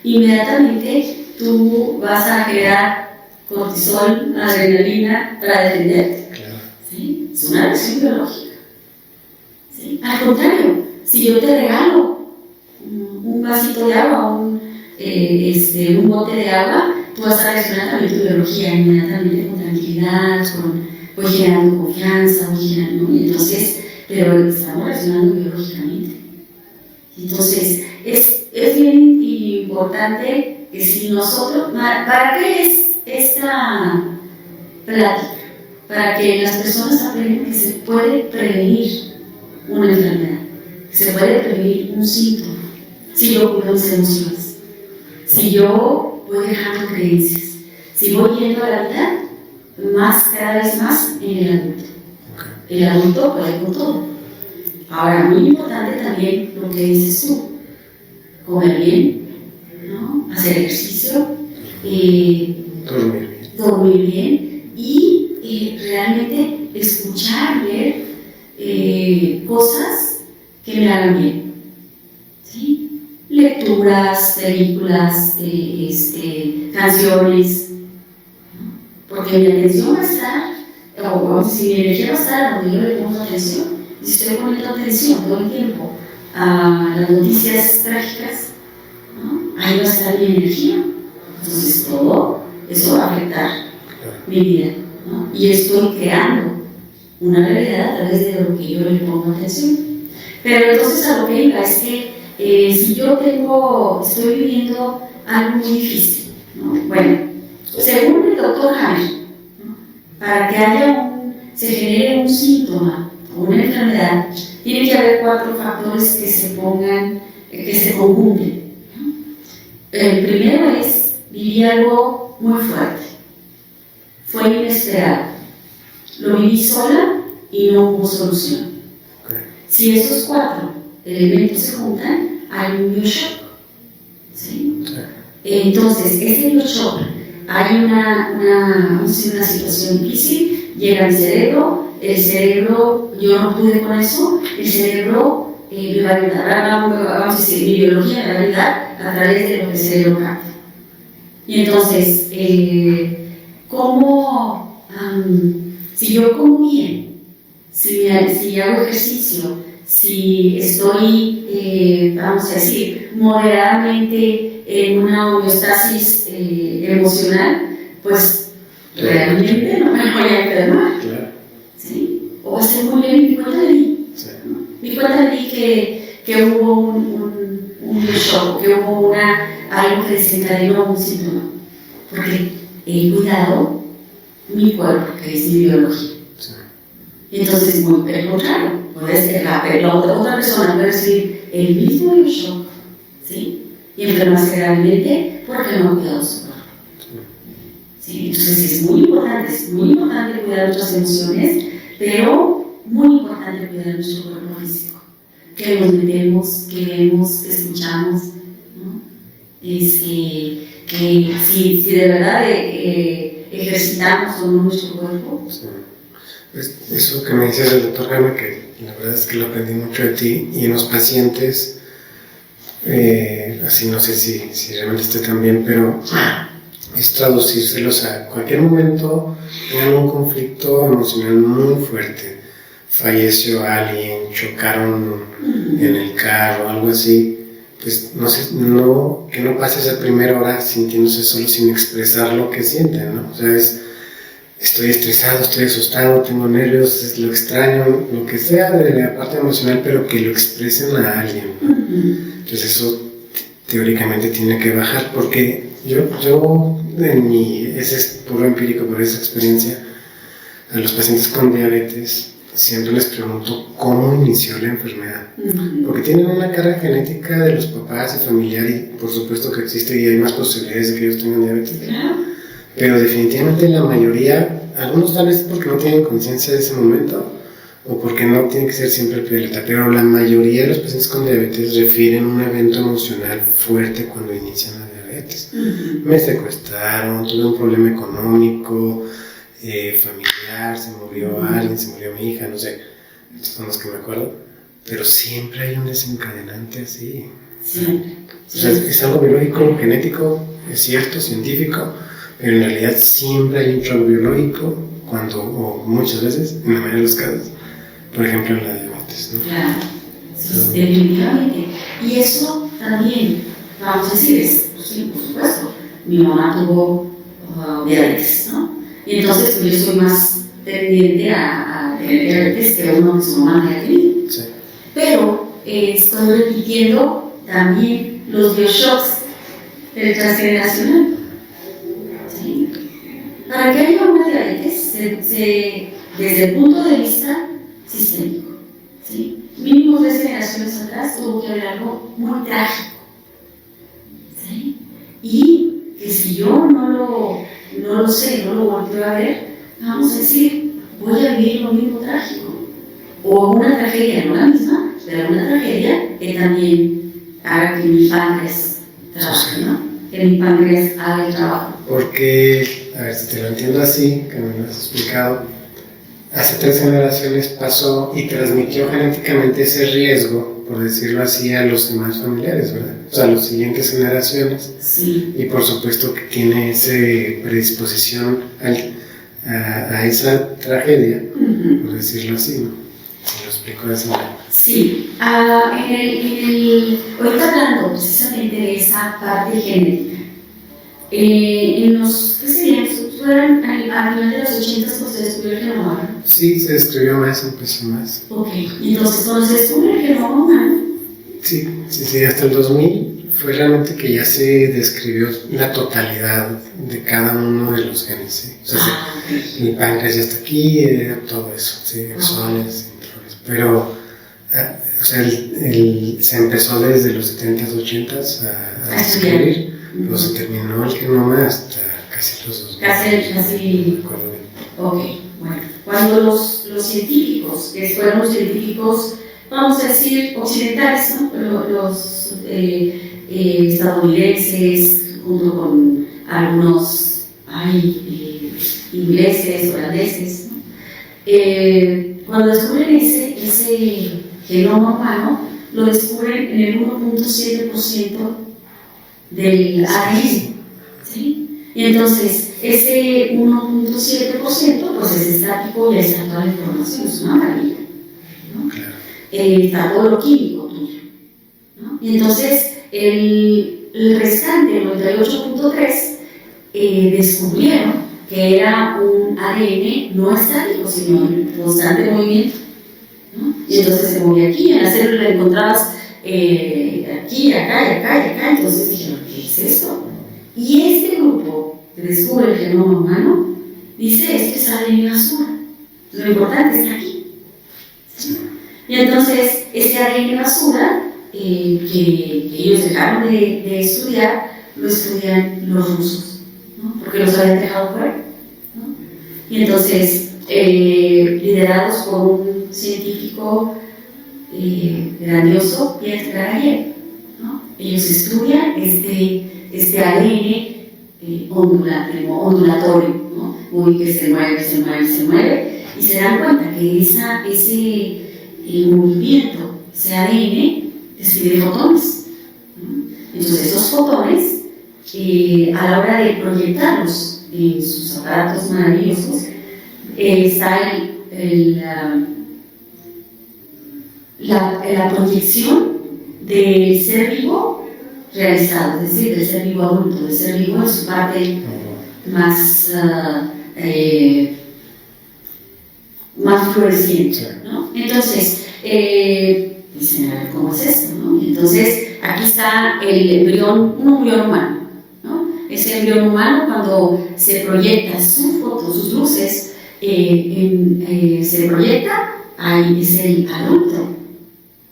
Inmediatamente tú vas a generar cortisol, adrenalina para defenderte. Claro. ¿Sí? Es una reacción biológica. ¿Sí? Al contrario, si yo te regalo un vasito de agua, un bote de agua, tú vas a reaccionar también tu biología inmediatamente con tranquilidad, voy generando confianza, entonces, pero estamos reaccionando biológicamente. Entonces, es bien importante que si nosotros, ¿para qué es esta plática? Para que las personas aprendan que se puede prevenir una enfermedad, que se puede prevenir un síntoma, si yo cuido mis emociones, si yo voy dejando creencias, si voy yendo a la vida cada vez más en el adulto. El adulto puede con todo. Ahora, muy importante también lo que dices tú, comer bien, ¿no? Hacer ejercicio, dormir bien y realmente escuchar, ver cosas que me hagan bien, ¿sí? Lecturas, películas, canciones, ¿no? Porque mi atención va a estar, o si mi energía va a estar donde yo le pongo atención. Si estoy poniendo atención todo el tiempo a las noticias trágicas, ¿no? Ahí va a estar mi energía. Entonces todo eso va a afectar mi vida, ¿no? Y estoy creando una realidad a través de lo que yo le pongo atención. Pero entonces a lo que iba es que si yo estoy viviendo algo muy difícil, ¿no? Bueno, según el doctor Hammer, ¿no? Para que se genere un síntoma, una enfermedad, tiene que haber 4 factores que se conjunten. El primero es vivir algo muy fuerte, fue inesperado, lo viví sola y no hubo solución. Si esos 4 elementos se juntan, hay un bioshock. ¿Sí? Entonces, ese bioshock, hay una situación difícil, llega al cerebro. El cerebro, yo no pude con eso, el cerebro me va a ayudar, vamos a decir, mi biología me va a ayudar a través de lo que el cerebro capta. Y entonces, si yo como bien, si hago ejercicio, si estoy, vamos a decir, moderadamente en una homeostasis emocional, pues realmente no me voy a enfermar. ¿Sí? O va a ser muy bien mi cuenta de mí. Sí. ¿No? Mi cuenta de mí que hubo un shock, que hubo algo que desencadenó un síntoma. Porque he cuidado mi cuerpo, que es mi biología. Sí. Entonces, muy al contrario, puede ser la otra persona puede recibir el mismo shock, ¿sí? Y enfermarse gravemente porque no ha cuidado su cuerpo. Sí, entonces es muy importante cuidar nuestras emociones, pero muy importante cuidar nuestro cuerpo físico. Que nos metemos, que vemos, que escuchamos, ¿no? Que si de verdad ejercitamos o no nuestro cuerpo. Sí. Pues eso que me dices del doctor Gama, que la verdad es que lo aprendí mucho de ti, y en los pacientes, así no sé si realmente esté tan bien, pero es traducírselos a cualquier momento, tengan un conflicto emocional muy fuerte, falleció alguien, chocaron en el carro, algo así, pues que no pase esa primera hora sintiéndose solo sin expresar lo que sienten, ¿no? O sea, estoy estresado, estoy asustado, tengo nervios, lo extraño, lo que sea de la parte emocional, pero que lo expresen a alguien, ¿no? Entonces eso teóricamente tiene que bajar, porque ese es puro empírico, por esa experiencia, a los pacientes con diabetes siempre les pregunto cómo inició la enfermedad, porque tienen una carga genética de los papás y familiar, y por supuesto que existe y hay más posibilidades de que ellos tengan diabetes, pero definitivamente la mayoría, algunos tal vez porque no tienen conciencia de ese momento o porque no tiene que ser siempre el pie de la letra, pero la mayoría de los pacientes con diabetes refieren un evento emocional fuerte cuando inician la diabetes. Me secuestraron, tuve un problema económico, familiar, se murió alguien, se murió mi hija, no sé, estos son los que me acuerdo, pero siempre hay un desencadenante así. Siempre. O sea, es algo biológico, genético, es cierto, científico, pero en realidad siempre hay un shock biológico, o muchas veces, en la mayoría de los casos, por ejemplo en la diabetes, ¿no? Claro, sí, definitivamente. Y eso también, vamos a decir, sí, por supuesto, mi mamá tuvo diabetes, ¿no? Y entonces pues, yo soy más tendiente a tener diabetes que uno que su mamá haya tenido. Sí. Pero estoy repitiendo también los bioshocks del transgeneracional. ¿Sí? Para que haya una diabetes, desde el punto de vista sistémico, ¿sí? Mínimo 3 generaciones atrás tuvo que haber algo muy trágico. ¿Sí? Y que si yo no lo sé, no lo volteo a ver, vamos a decir, voy a vivir lo mismo trágico. O una tragedia, no la misma, pero una tragedia que también haga que mi páncreas trabaje, ¿no? Que mi páncreas haga el trabajo. Porque, a ver si te lo entiendo así, que me lo has explicado, hace 3 generaciones pasó y transmitió genéticamente ese riesgo, por decirlo así, a los demás familiares, ¿verdad? O sea, a las siguientes generaciones. Sí. Y por supuesto que tiene esa predisposición a esa tragedia, por decirlo así, ¿no? Si lo explico de esa manera. Sí. Ahorita hablando precisamente de esa parte genética, en los, ¿qué serían? ¿Fueron a final de los 80 cuando se descubrió el genoma humano? Sí, se describió más, empezó más. Ok, entonces cuando se descubrió el genoma humano. Sí, hasta el 2000 fue realmente que ya se describió la totalidad de cada uno de los genes, ¿sí? O sea, el páncreas ya está aquí, todo eso, ¿sí? Exones, intrones, pero o sea, se empezó desde los 70s, 80s a describir, pero se terminó el genoma hasta casi los 2000. Casi. Ok, bueno. Cuando los científicos, que fueron los científicos, vamos a decir, occidentales, ¿no? Los estadounidenses, junto con algunos ingleses, holandeses, ¿no? Cuando descubren ese genoma humano, lo descubren en el 1.7% del ADN, ¿sí? Y entonces, ese 1.7% pues es estático y ahí está toda la información, es una maravilla, ¿no? Está todo lo químico tuyo, ¿no? Y entonces, el restante, el 98.3%, descubrieron que era un ADN no estático, sino en constante movimiento, ¿no? Y entonces se movía aquí, en la célula la encontrabas aquí, acá y acá y acá, entonces dijeron, ¿qué es esto? Y este grupo que descubre el genoma humano dice, esto es ADN basura, lo importante está aquí, ¿sí? Y entonces, este ADN basura que ellos dejaron de estudiar, lo estudian los rusos, ¿no? Porque los habían dejado fuera, ¿no? Y entonces, liderados por un científico grandioso, Pierre Garayev, ¿no? Ellos estudian este ADN ondulatorio, ¿no? Muy que se mueve, y se dan cuenta que ese movimiento, ese ADN, despide fotones, ¿no? Entonces esos fotones, a la hora de proyectarlos en sus aparatos maravillosos, está la proyección del ser vivo realizado, es decir, del ser vivo adulto, del ser vivo en su parte más, más floreciente, ¿no? Entonces, dicen, a ver, ¿cómo es esto, no? Entonces, aquí está el embrión, un embrión humano, ¿no? Ese embrión humano, cuando se proyecta su foto, sus luces, se proyecta, ahí es el adulto.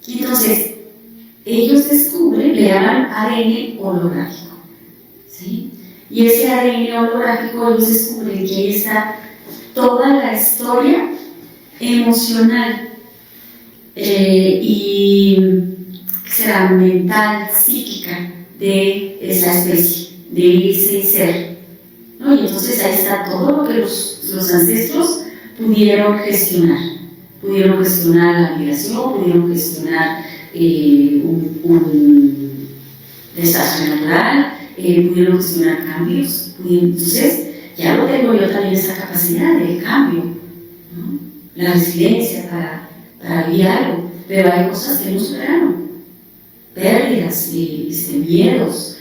Y entonces, ellos descubren, le llaman ADN holográfico, ¿sí? Y ese ADN holográfico, ellos descubren que ahí está toda la historia emocional y será mental, psíquica de esa especie, de ese ser, ¿no? Y entonces ahí está todo lo que los ancestros pudieron gestionar. Pudieron gestionar la migración, pudieron gestionar un desastre natural, pudieron gestionar cambios. Entonces, ya lo tengo yo también, esa capacidad de cambio, ¿no? La resiliencia para vivir algo, pero hay cosas que no superaron, pérdidas, miedos,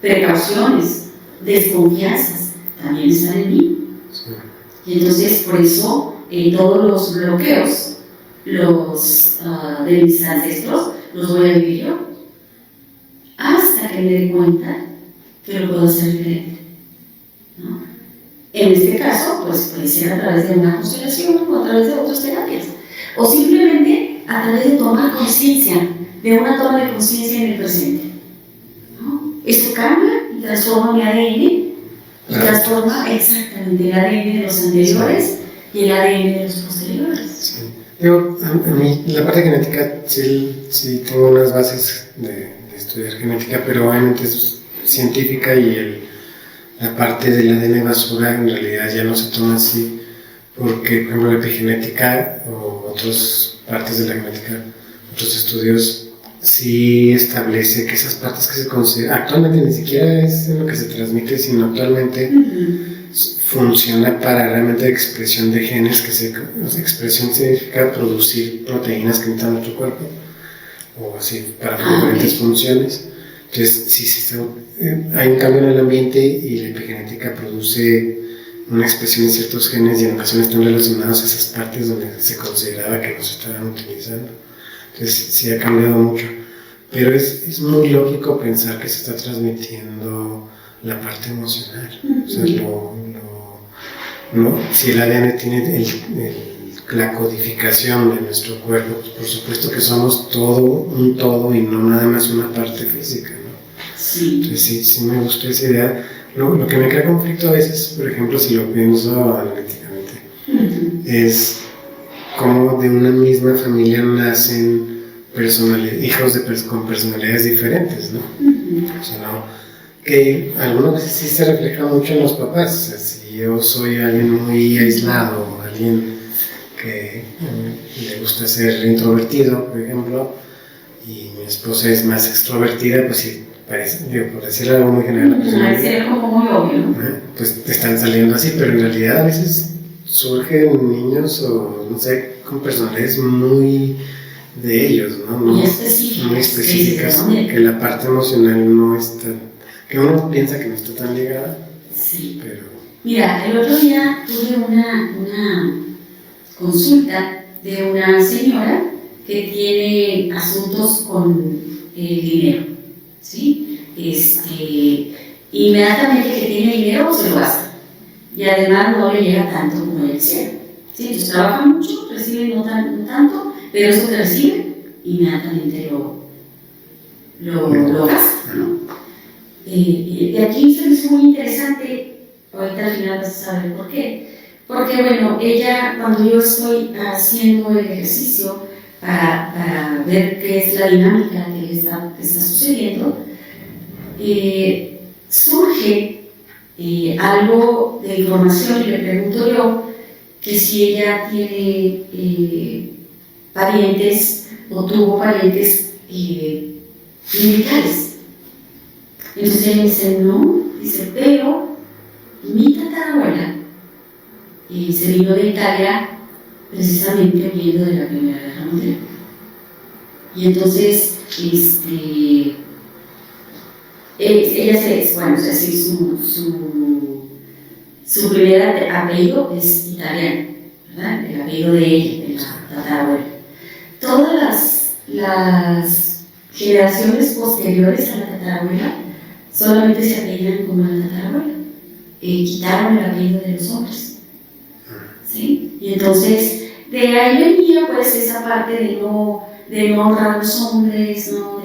precauciones, desconfianzas, también están en mí. Sí. Y entonces, por eso, todos los bloqueos de mis ancestros los voy a vivir yo, hasta que me dé cuenta que lo puedo hacer diferente, ¿no? En este caso, pues puede ser a través de una constelación o a través de otras terapias, o simplemente a través de tomar conciencia, de una toma de conciencia en el presente, ¿no? Esto cambia y transforma mi ADN, y transforma exactamente el ADN de los anteriores y el ADN de los posteriores. Sí. Digo, a mí la parte genética sí tengo unas bases de estudiar genética, pero obviamente es científica y la parte del ADN basura en realidad ya no se toma así, porque por ejemplo la epigenética o otras partes de la genética, otros estudios sí establece que esas partes que se consideran, actualmente ni siquiera es lo que se transmite, sino actualmente funciona para realmente expresión de genes, expresión significa producir proteínas que necesita nuestro cuerpo, o así, para diferentes funciones. Entonces, si hay un cambio en el ambiente y la epigenética produce una expresión de ciertos genes y en ocasiones están relacionados a esas partes donde se consideraba que no se estaban utilizando. Entonces, sí ha cambiado mucho. Pero es muy lógico pensar que se está transmitiendo la parte emocional. O sea, ¿no? Si el ADN tiene la codificación de nuestro cuerpo, pues por supuesto que somos un todo y no nada más una parte física, ¿no? Sí. Entonces sí me gustó esa idea. Lo que me crea conflicto a veces, por ejemplo, si lo pienso analíticamente, es cómo de una misma familia nacen hijos con personalidades diferentes, ¿no? O sea, no, que algunas veces sí se refleja mucho en los papás. O sea, si yo soy alguien muy aislado, alguien que le gusta ser introvertido, por ejemplo, y mi esposa es más extrovertida, pues sí, parece, por decir algo muy general, parece como muy obvio, ¿no? Pues te están saliendo así, pero en realidad a veces surgen niños o no sé, con personalidades muy de ellos, ¿no? Muy específicas. Muy específicas, que la parte emocional no está, que uno piensa que no está tan ligada. Sí. Pero... Mira, el otro día tuve una consulta de una señora que tiene asuntos con el dinero, ¿sí? Inmediatamente que tiene dinero se lo gasta y además no le llega tanto como ella quisiera, ¿sí? Entonces trabaja mucho, recibe no tanto, pero eso que recibe inmediatamente lo gasta, ¿no? Y aquí se me hizo muy interesante, ahorita al final vas a saber por qué. Porque bueno, ella, cuando yo estoy haciendo el ejercicio para ver qué es la dinámica que está sucediendo, surge algo de información y le pregunto yo que si ella tiene parientes o tuvo parientes militares. Entonces ella dice, no, pero mi tatarabuela se vino de Italia precisamente huyendo de la Primera Guerra Mundial. Y entonces, ella su primer apellido es italiano, ¿verdad? El apellido de ella, de la tatarabuela. Todas las generaciones posteriores a la tatarabuela solamente se apellidan como la tatarabuela. Quitaron el apellido de los hombres, ¿sí? Y entonces de ahí venía pues esa parte de no honrar a los hombres, ¿no?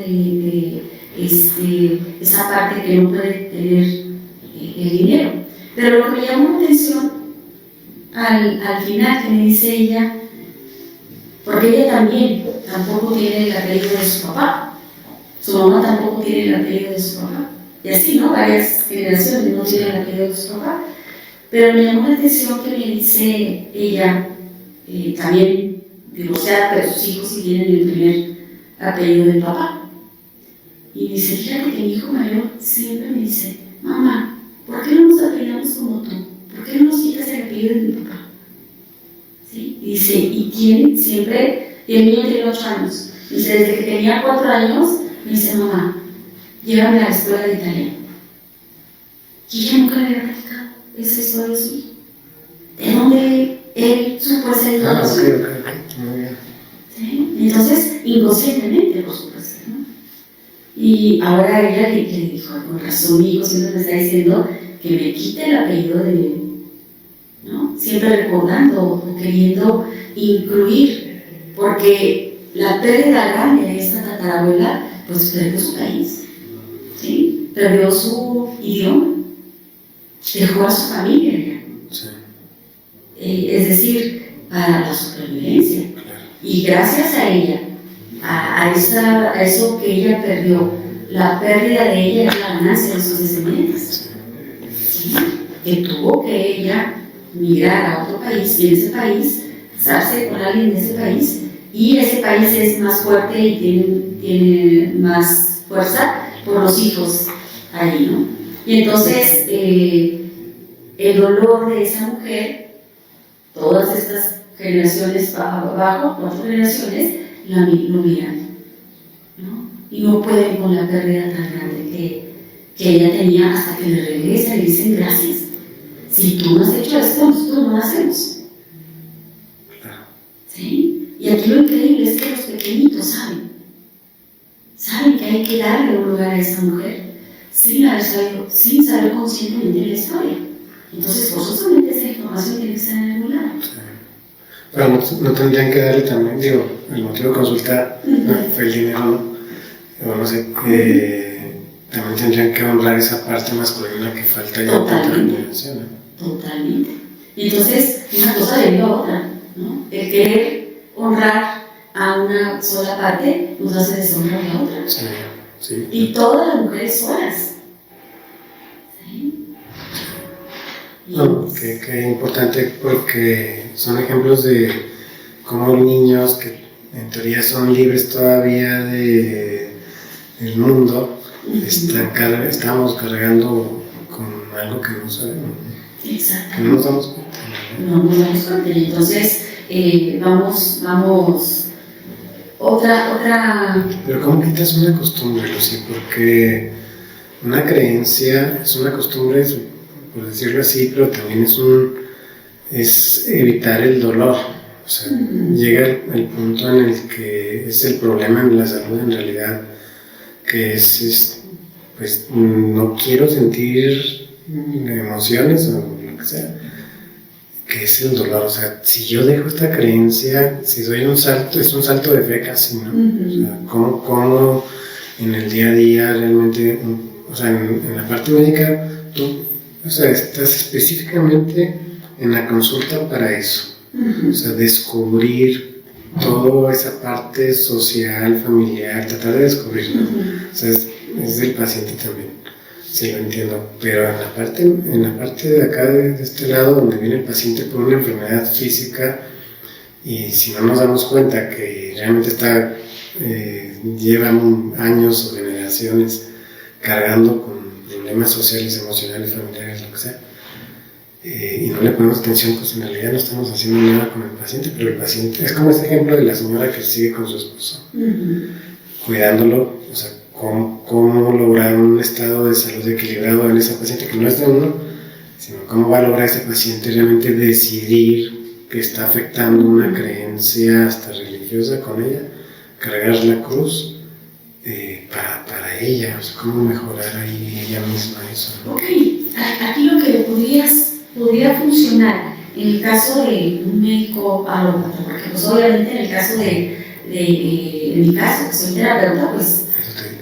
Esa parte que no puede tener el dinero. Pero lo que me llamó la atención al final que me dice ella, porque ella también tampoco tiene el apellido de su papá, su mamá tampoco tiene el apellido de su papá, y así, ¿no? Varias generaciones no tienen el apellido de su papá. Pero me llamó la atención que me dice ella, también divorciada, pero sus hijos sí tienen el primer apellido del papá. Y me dice, fíjate que mi hijo mayor siempre me dice, mamá, ¿por qué no nos apellidamos como tú? ¿Por qué no nos quitas el apellido de mi papá? ¿Sí? Y dice, y el niño tiene 8 años. Dice, desde que tenía 4 años, me dice, mamá, llévame a la escuela de italiano. Y ella nunca le había platicado esa historia de su hijo. ¿De dónde él supo esa información? Muy bien. ¿Sí? Entonces, inconscientemente, por supuesto, ¿no? Y ahora ella le dijo, con razón, mi hijo siempre me está diciendo que me quite el apellido de él, ¿no? Siempre recordando o queriendo incluir, porque la pérdida grande de esta tatarabuela, pues perdió su país, ¿sí? Perdió su idioma, dejó a su familia ya. Sí. Es decir, para la supervivencia. Claro. Y gracias a ella, a eso que ella perdió, la pérdida de ella es la ganancia de sus descendientes. ¿Sí? Que tuvo que ella migrar a otro país, y en ese país casarse con alguien de ese país, y ese país es más fuerte y tiene más fuerza por los hijos allí, ¿no? Y entonces el dolor de esa mujer, todas estas generaciones abajo, 4 generaciones, lo miran, ¿no? Y no pueden con la pérdida tan grande que ella tenía, hasta que le regresa y le dicen gracias. Si tú no has hecho esto, nosotros no lo hacemos. ¿Sí? Y aquí lo increíble es que los pequeñitos saben que hay que darle un lugar a esa mujer sin saber conscientemente la historia. Entonces, forzosamente esa información tiene que estar en algún lado. Pero no tendrían que darle también, digo, el motivo de consulta fue el dinero, ¿no? O no sé, también tendrían que honrar esa parte masculina que falta ya para la generación, ¿no? Totalmente. Y entonces, una cosa debido a otra, ¿no? El querer honrar a una sola parte nos hace deshonrar a la otra. Sí, sí. Y todas las mujeres solas. No, que importante, porque son ejemplos de cómo niños que en teoría son libres todavía del mundo, estamos cargando con algo que no sabemos. Exacto. Que no nos damos cuenta. No nos damos cuenta. Y entonces vamos otra. Pero ¿cómo quitas una costumbre, Lucy? Porque una creencia es una costumbre, por decirlo así, pero también es evitar el dolor. O sea, llega el punto en el que es el problema en la salud en realidad, que pues no quiero sentir emociones o lo que sea, que es el dolor. O sea, si yo dejo esta creencia, si doy un salto, es un salto de fe casi, ¿no? O sea, ¿cómo en el día a día realmente, o sea, en la parte médica, tú, o sea, estás específicamente en la consulta para eso. O sea, descubrir toda esa parte social, familiar, tratar de descubrir, ¿no? O sea, es del paciente también, sí lo entiendo, pero en la parte de acá, de este lado, donde viene el paciente por una enfermedad física, y si no nos damos cuenta que realmente llevan años o generaciones cargando con problemas sociales, emocionales, familiares, lo que sea, y no le ponemos atención, pues en realidad no estamos haciendo nada con el paciente, pero el paciente es como ese ejemplo de la señora que sigue con su esposo, cuidándolo, o sea, cómo lograr un estado de salud equilibrado en esa paciente que no es de uno, sino cómo va a lograr ese paciente realmente decidir que está afectando una creencia hasta religiosa con ella, cargar la cruz para ella, o sea, cómo mejorar ahí ella misma eso, ¿no? Ok, aquí lo que podría funcionar en el caso de un médico alópata, porque pues obviamente en el caso en mi caso, que soy terapeuta, pues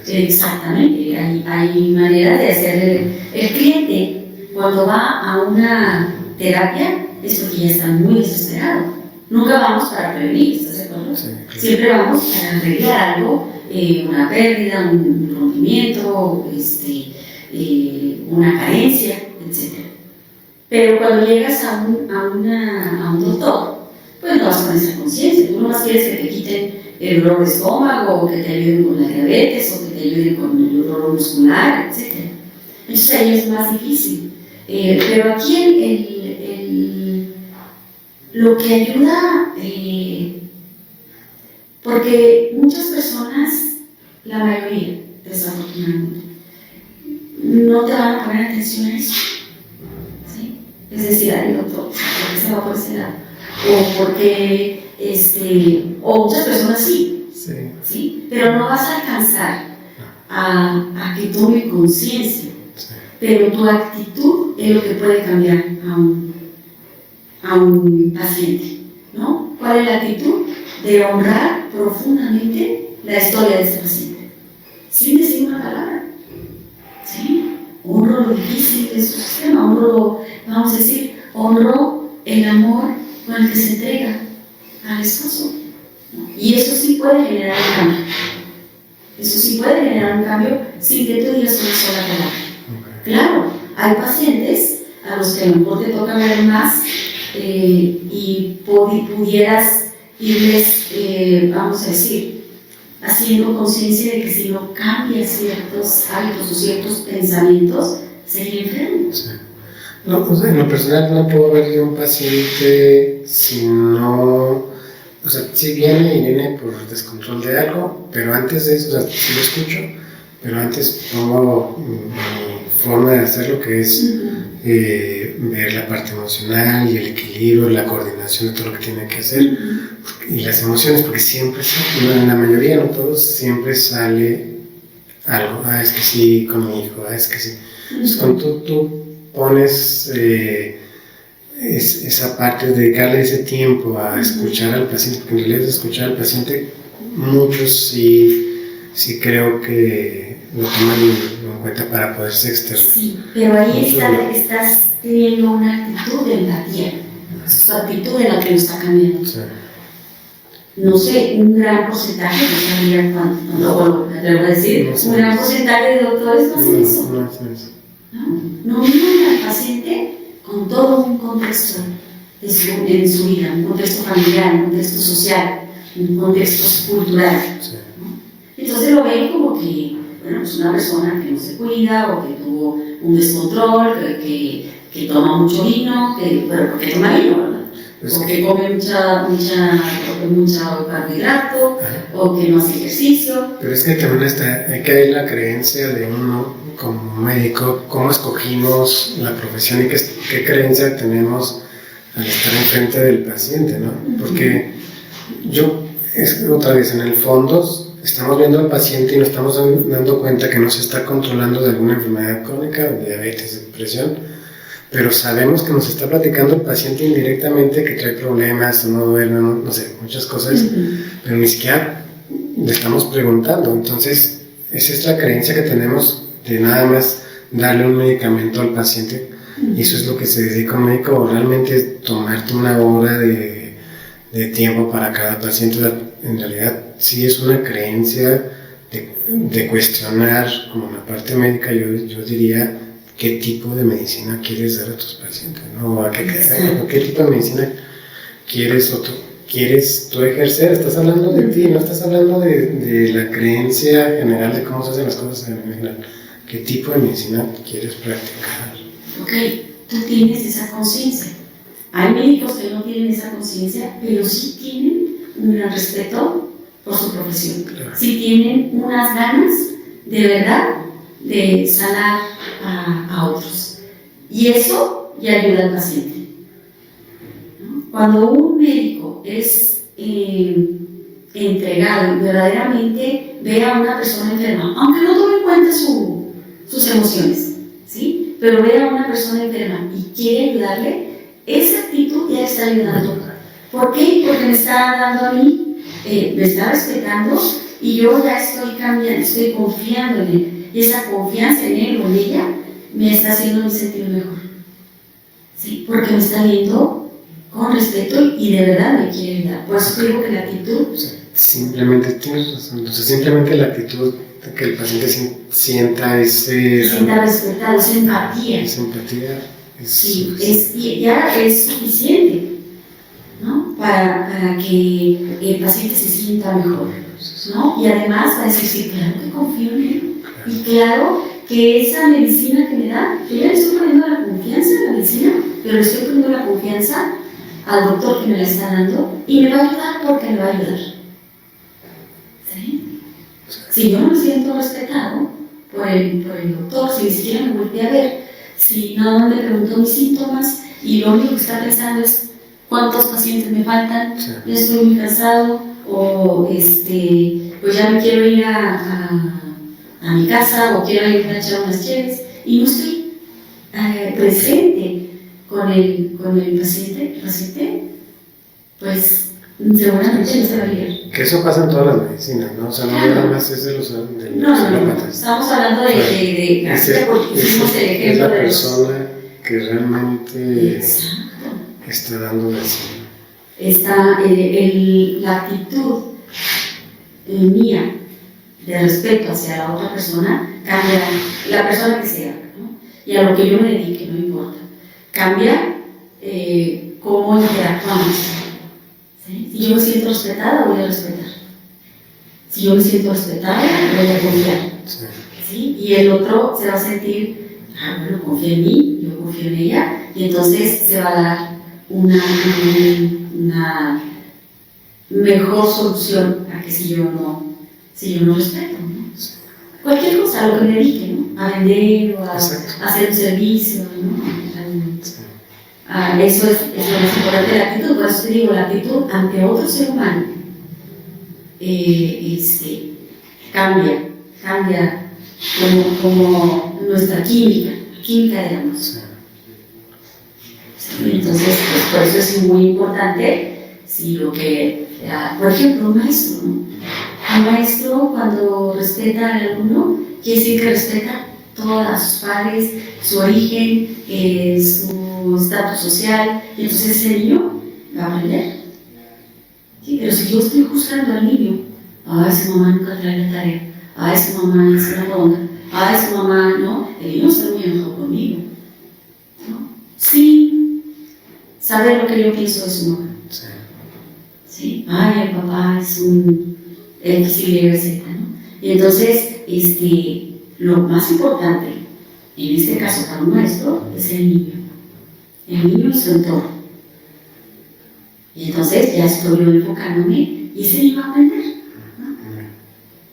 exactamente, hay maneras de hacer el cliente cuando va a una terapia es porque ya está muy desesperado. Nunca vamos para prevenir, ¿estás de acuerdo? Sí, claro. Siempre vamos para arreglar algo, una pérdida, un rompimiento, una carencia, etc. Pero cuando llegas a un doctor, pues no vas con esa conciencia. Tú nomás quieres que te quiten el dolor de estómago, o que te ayuden con la diabetes, o que te ayuden con el dolor muscular, etc. Entonces ahí es más difícil. Pero aquí lo que ayuda, porque muchas personas, la mayoría, desafortunadamente, no te van a poner atención a eso. ¿Sí? Es decir, ay, doctor, ¿por qué se va por ese lado? O porque, o muchas personas sí, ¿sí? Pero no vas a alcanzar a que tome conciencia. Pero tu actitud es lo que puede cambiar a un paciente, ¿no? ¿Cuál es la actitud? De honrar profundamente la historia de ese paciente, sin decir una palabra, ¿sí? Honro lo difícil de su sistema, honro el amor con el que se entrega al esposo, ¿no? Y eso sí puede generar un cambio. Eso sí puede generar un cambio sin que tú digas una sola palabra. Claro, hay pacientes a los que a lo mejor te toca ver más y pudieras irles, vamos a decir, haciendo conciencia de que si no cambias ciertos hábitos o ciertos pensamientos, seguir enfermo. Sí. No, pues en lo personal no puedo ver yo un paciente si no, o sea, si viene por descontrol de algo, pero antes de eso, o sea, sí lo escucho, pero antes pongo mi forma de hacer lo que es ver la parte emocional y el equilibrio, la coordinación de todo lo que tiene que hacer y las emociones, porque siempre, en la mayoría, no todos, siempre sale algo, es que sí, con mi hijo, es que sí. Entonces cuando tú pones esa parte de dedicarle ese tiempo a escuchar al paciente, porque en realidad es escuchar al paciente, muchos sí creo que lo toman en cuenta para poderse externar. Sí, pero ahí estás teniendo una actitud de empatía, es tu actitud en la que lo está cambiando. Sí. No sé, un gran porcentaje, no sabría cuánto, me atrevo a decir, no sé, un gran porcentaje de doctores no hacen eso. No hacen eso. No miran al paciente con todo un contexto en su vida, un contexto familiar, un contexto social, un contexto cultural. Sí. ¿No? Entonces lo ven como que, bueno, es una persona que no se cuida o que tuvo un descontrol, que toma mucho vino, porque toma vino, ¿verdad? O que come mucho carbohidrato, o que no hace ejercicio. Pero es que también hay que ver la creencia de uno como médico, cómo escogimos la profesión y qué creencia tenemos al estar enfrente del paciente, ¿no? Porque otra vez, en el fondo, estamos viendo al paciente y nos estamos dando cuenta que no se está controlando de alguna enfermedad crónica, diabetes, depresión, pero sabemos que nos está platicando el paciente indirectamente que trae problemas, o no duerme, no sé, muchas cosas, pero ni siquiera le estamos preguntando. Entonces, esa es la creencia que tenemos de nada más darle un medicamento al paciente, y eso es lo que se dedica un médico, o realmente tomarte una hora de tiempo para cada paciente. En realidad, sí es una creencia de cuestionar, como en la parte médica, yo diría, qué tipo de medicina quieres dar a tus pacientes, ¿no? ¿Qué tipo de medicina quieres tú ejercer? Estás hablando de ti, no estás hablando de la creencia general de cómo se hacen las cosas en general. ¿Qué tipo de medicina quieres practicar? Ok, tú tienes esa conciencia. Hay médicos que no tienen esa conciencia, pero sí tienen un gran respeto por su profesión. Sí tienen unas ganas de verdad de sanar a otros. Y eso ya ayuda al paciente, ¿no? Cuando un médico es entregado y verdaderamente ve a una persona enferma, aunque no tome en cuenta sus emociones, ¿sí? Pero ve a una persona enferma y quiere ayudarle, esa actitud ya está ayudando. ¿Por qué? Porque me está dando a mí, me está respetando y yo ya estoy cambiando, estoy confiando en él. Y esa confianza en él o en ella me está haciendo mi sentir mejor. ¿Sí? Porque me está viendo con respeto y de verdad me quiere ayudar. Por eso digo que la actitud... Simplemente tienes razón. Entonces, simplemente la actitud de que el paciente sienta ese... Sienta respetado, esa empatía. Esa empatía. Sí, ya es suficiente, ¿no? Para que el paciente se sienta mejor, ¿no? Y además va a decir, sí, claro que confío en él. Y claro que esa medicina que me da, yo ya le estoy poniendo la confianza a la medicina, pero le estoy poniendo la confianza al doctor que me la está dando y me va a ayudar porque me va a ayudar. ¿Sí? Si yo no me siento respetado por el doctor, si ni siquiera me volteé a ver, si no me preguntó mis síntomas y lo único que está pensando es cuántos pacientes me faltan, ya estoy muy cansado o pues ya me quiero ir a mi casa o quiero ir a echar unas cheves y no estoy presente con el paciente, pues seguramente no se va a ir. Que eso pasa en todas las medicinas, ¿no? O sea, no nada más es de los alópatas. Estamos hablando de porque hicimos el ejemplo es la de persona que realmente está dando de sí. La actitud mía de respeto hacia la otra persona cambia, la persona que sea, ¿no? Y a lo que yo me dedique, no importa. Cambia cómo interactuamos. ¿Sí? Si yo me siento respetada, voy a respetar. Si yo me siento respetada, voy a confiar. Sí. ¿Sí? Y el otro se va a sentir, bueno, confía en mí, yo confío en ella, y entonces se va a dar una mejor solución a que si yo no respeto, ¿no? Sí. Cualquier cosa a lo que me dedique, ¿no? A vender o a hacer un servicio, ¿no? Sí. Eso es lo más importante de la actitud. Por eso te digo, la actitud ante otro ser humano cambia como nuestra química de ambos. Sí. Sí, entonces, pues, por eso es muy importante, si lo que, por ejemplo, un maestro, ¿no? Un maestro, cuando respeta al alumno, quiere decir que respeta todos sus padres, su origen, su estatus social, y entonces ese niño va a aprender. Sí, pero si yo estoy juzgando al niño, su mamá nunca trae la tarea, su mamá es una ronda, su mamá, ¿no? El niño está muy enojado conmigo, ¿no? Sin saber lo que yo pienso de su mamá. Sí. ¿Sí? El papá es un XYZ, ¿no? Y entonces, lo más importante, en este caso para un maestro, es el niño y su entorno. Y entonces ya estoy yo enfocándome y ese niño va a aprender, ¿no?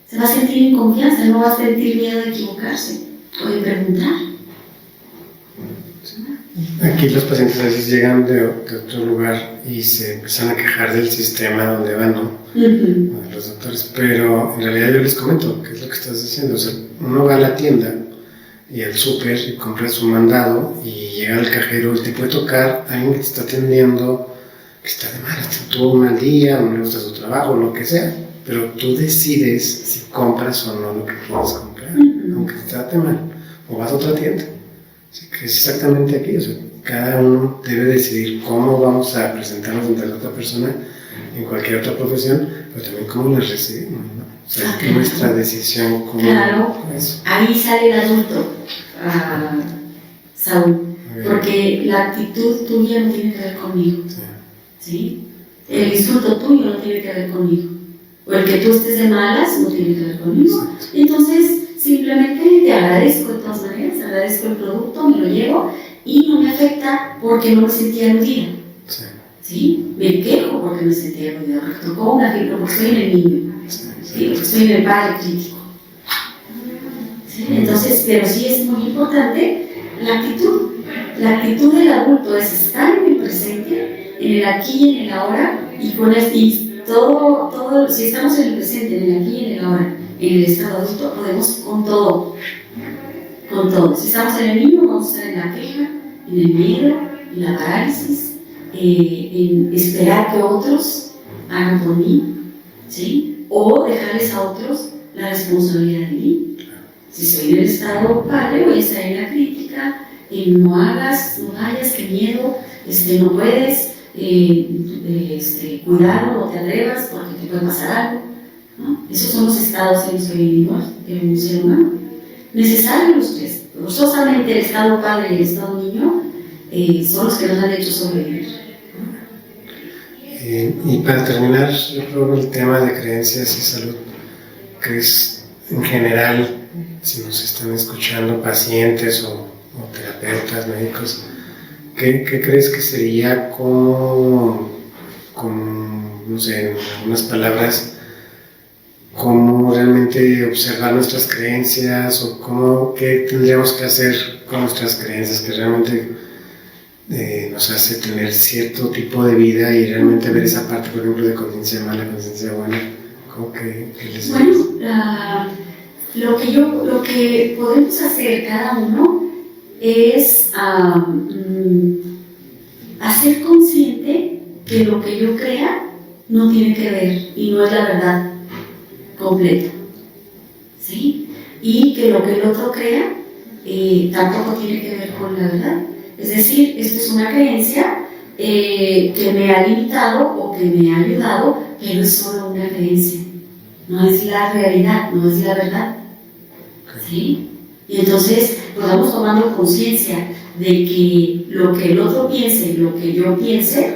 Se va a sentir en confianza, no va a sentir miedo de equivocarse o de preguntar. Aquí los pacientes a veces llegan de otro lugar y se empiezan a quejar del sistema donde van, ¿no? De los doctores, pero en realidad yo les comento qué es lo que estás diciendo. O sea, uno va a la tienda y al súper y compra su mandado y llega al cajero y te puede tocar a alguien que te está atendiendo que está de malas, tuvo un mal día, no le gusta su trabajo, lo que sea, pero tú decides si compras o no lo que quieres comprar, aunque te trate mal, o vas a otra tienda. Así que es exactamente aquí, o sea, cada uno debe decidir cómo vamos a presentarnos ante la otra persona en cualquier otra profesión, pero también cómo las recibimos, ¿no? O sea, que nuestra decisión como eso. Ahí sale el adulto, Saúl, porque la actitud tuya no tiene que ver conmigo, ¿sí? El insulto tuyo no tiene que ver conmigo, o el que tú estés de malas no tiene que ver conmigo. Entonces, simplemente te agradezco de todas maneras, agradezco el producto, me lo llevo y no me afecta porque no me sentí aludida. Sí. ¿Sí? Me quejo porque me sentí aludida, porque tocó una fibra, porque estoy en el niño, ¿sí? Porque estoy en el padre crítico. ¿Sí? Entonces, pero sí es muy importante la actitud. La actitud del adulto es estar en el presente, en el aquí y en el ahora, y con todo, si estamos en el presente, en el aquí y en el ahora, en el estado adulto, podemos con todo. Con todo. Si estamos en el niño, vamos a estar en la queja, en el miedo, en la parálisis, en esperar que otros hagan por mí, ¿sí? O dejarles a otros la responsabilidad de mí. Si soy en el estado padre, voy a estar en la crítica, no hagas, no vayas, qué miedo, no puedes, cuidado, no te atrevas porque te puede pasar algo, ¿no? Esos son los estados en los que vivimos en un ser humano. Necesarios los tres. Forzosamente el estado padre y el estado niño son los que nos han hecho sobrevivir. Y para terminar, yo creo que el tema de creencias y salud, que es en general, si nos están escuchando pacientes o terapeutas, médicos, ¿qué crees que sería como, no sé, en algunas palabras, cómo realmente observar nuestras creencias o qué tendríamos que hacer con nuestras creencias que realmente nos hace tener cierto tipo de vida y realmente ver esa parte, por ejemplo, de conciencia mala, conciencia buena? ¿Cómo que les Bueno, lo que podemos hacer cada uno es hacer consciente que lo que yo crea no tiene que ver y no es la verdad completa, ¿sí? Y que lo que el otro crea tampoco tiene que ver con la verdad. Es decir, esto es una creencia que me ha limitado o que me ha ayudado, pero es solo una creencia, no es la realidad, no es la verdad, ¿sí? Y entonces pues vamos tomando conciencia de que lo que el otro piense y lo que yo piense,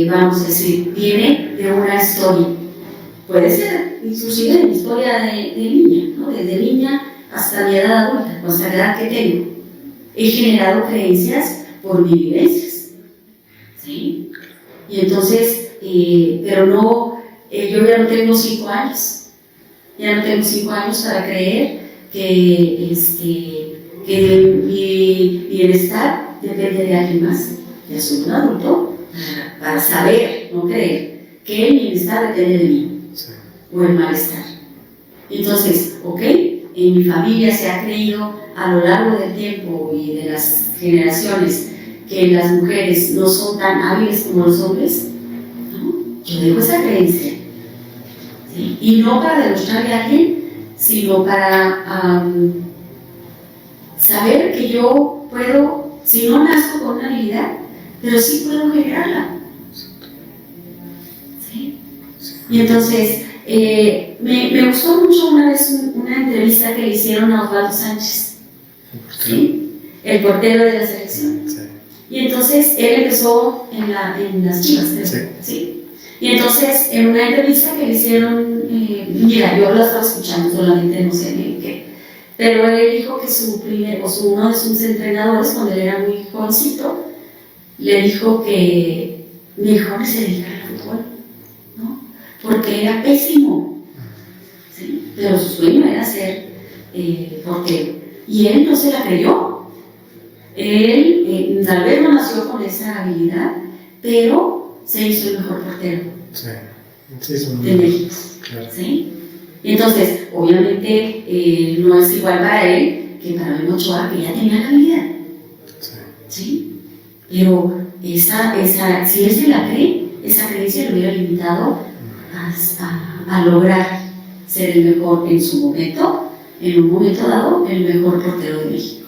vamos a decir, viene de una historia. Puede ser inclusive de mi historia de niña, ¿no? Desde niña hasta mi edad adulta, hasta la edad que tengo. He generado creencias por mis vivencias, ¿sí? Y entonces, pero no, yo ya no tengo 5 años, ya no tengo 5 años para creer que mi bienestar depende de alguien más. Ya soy un adulto para saber, no creer, que el bienestar depende de mí, sí, o el malestar. Entonces, ok, en mi familia se ha creído a lo largo del tiempo y de las generaciones que las mujeres no son tan hábiles como los hombres, ¿no? Yo dejo esa creencia, ¿sí? Y no para demostrarle a alguien, sino para saber que yo puedo, si no nazco con una habilidad, pero sí puedo generarla, ¿sí? Y entonces me gustó mucho una vez una entrevista que le hicieron a Osvaldo Sánchez, ¿sí? El portero de la selección. Sí. Y entonces él empezó en las Chivas, sí. ¿Sí? Y entonces en una entrevista que le hicieron, mira, yo la estaba escuchando, solamente no sé bien qué, pero él dijo que uno de sus entrenadores, cuando él era muy jovencito, le dijo que mejor se dedicara al fútbol, ¿no? Porque era pésimo, ¿sí? Pero su sueño era ser portero. Y él no se la creyó. Él tal vez no nació con esa habilidad, pero se hizo el mejor portero, sí. De México. Claro. ¿Sí? Y entonces, obviamente, no es igual para él que para Memo Ochoa, que ya tenía la habilidad. Sí. ¿Sí? Pero si él se la cree, esa creencia lo hubiera limitado a lograr ser el mejor en su momento, en un momento dado, el mejor portero de México.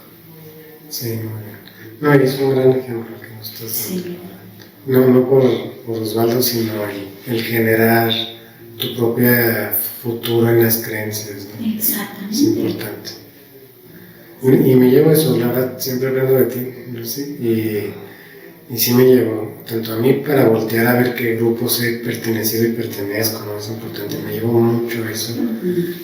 Sí, muy bien. No, es un gran ejemplo que nos estás dando. Sí. No por Osvaldo, sino el generar tu propia futuro en las creencias, ¿no? Exactamente. Es importante. Y me llevo eso, la verdad, siempre aprendo de ti, Lucy, y sí me llevo, tanto a mí para voltear a ver qué grupos he pertenecido y pertenezco, ¿no? Es importante, me llevo mucho eso.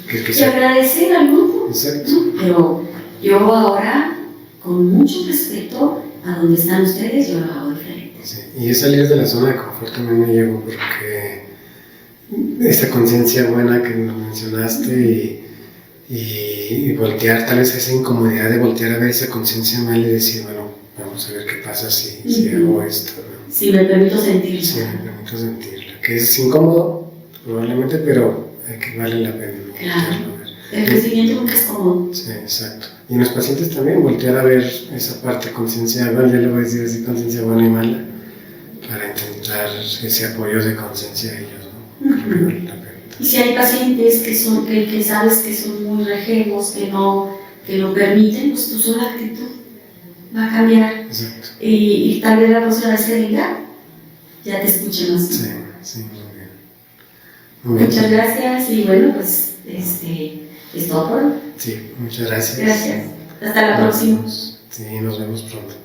Y agradecer al grupo. Exacto. ¿No? Pero yo ahora, con mucho respeto, a donde están ustedes, yo lo hago diferente. Sí. Y es salir de la zona de confort también me llevo, porque esa conciencia buena que nos mencionaste y voltear tal vez esa incomodidad de voltear a ver esa conciencia mal y decir, bueno, vamos a ver qué pasa si hago esto, ¿no? Si me permito sentirlo. Sí, me permito sentirlo. Que es incómodo, probablemente, pero que vale la pena, ¿no? Claro. El crecimiento nunca es cómodo. Sí, exacto. Y en los pacientes también voltear a ver esa parte, conciencia, bueno, ya lo voy a decir así, conciencia buena y mala, para intentar ese apoyo de conciencia a ellos, ¿no? Creo que vale la pena. Y si hay pacientes que sabes que son muy rejegos, que no permiten, pues tu sola actitud va a cambiar. Exacto. Y tal vez la próxima vez que venga, ya te escuche más. Sí, sí, muy bien. Muy bien. Muchas gracias y bueno, pues es todo por hoy. Sí, muchas gracias. Gracias. Hasta la próxima. Sí, nos vemos pronto.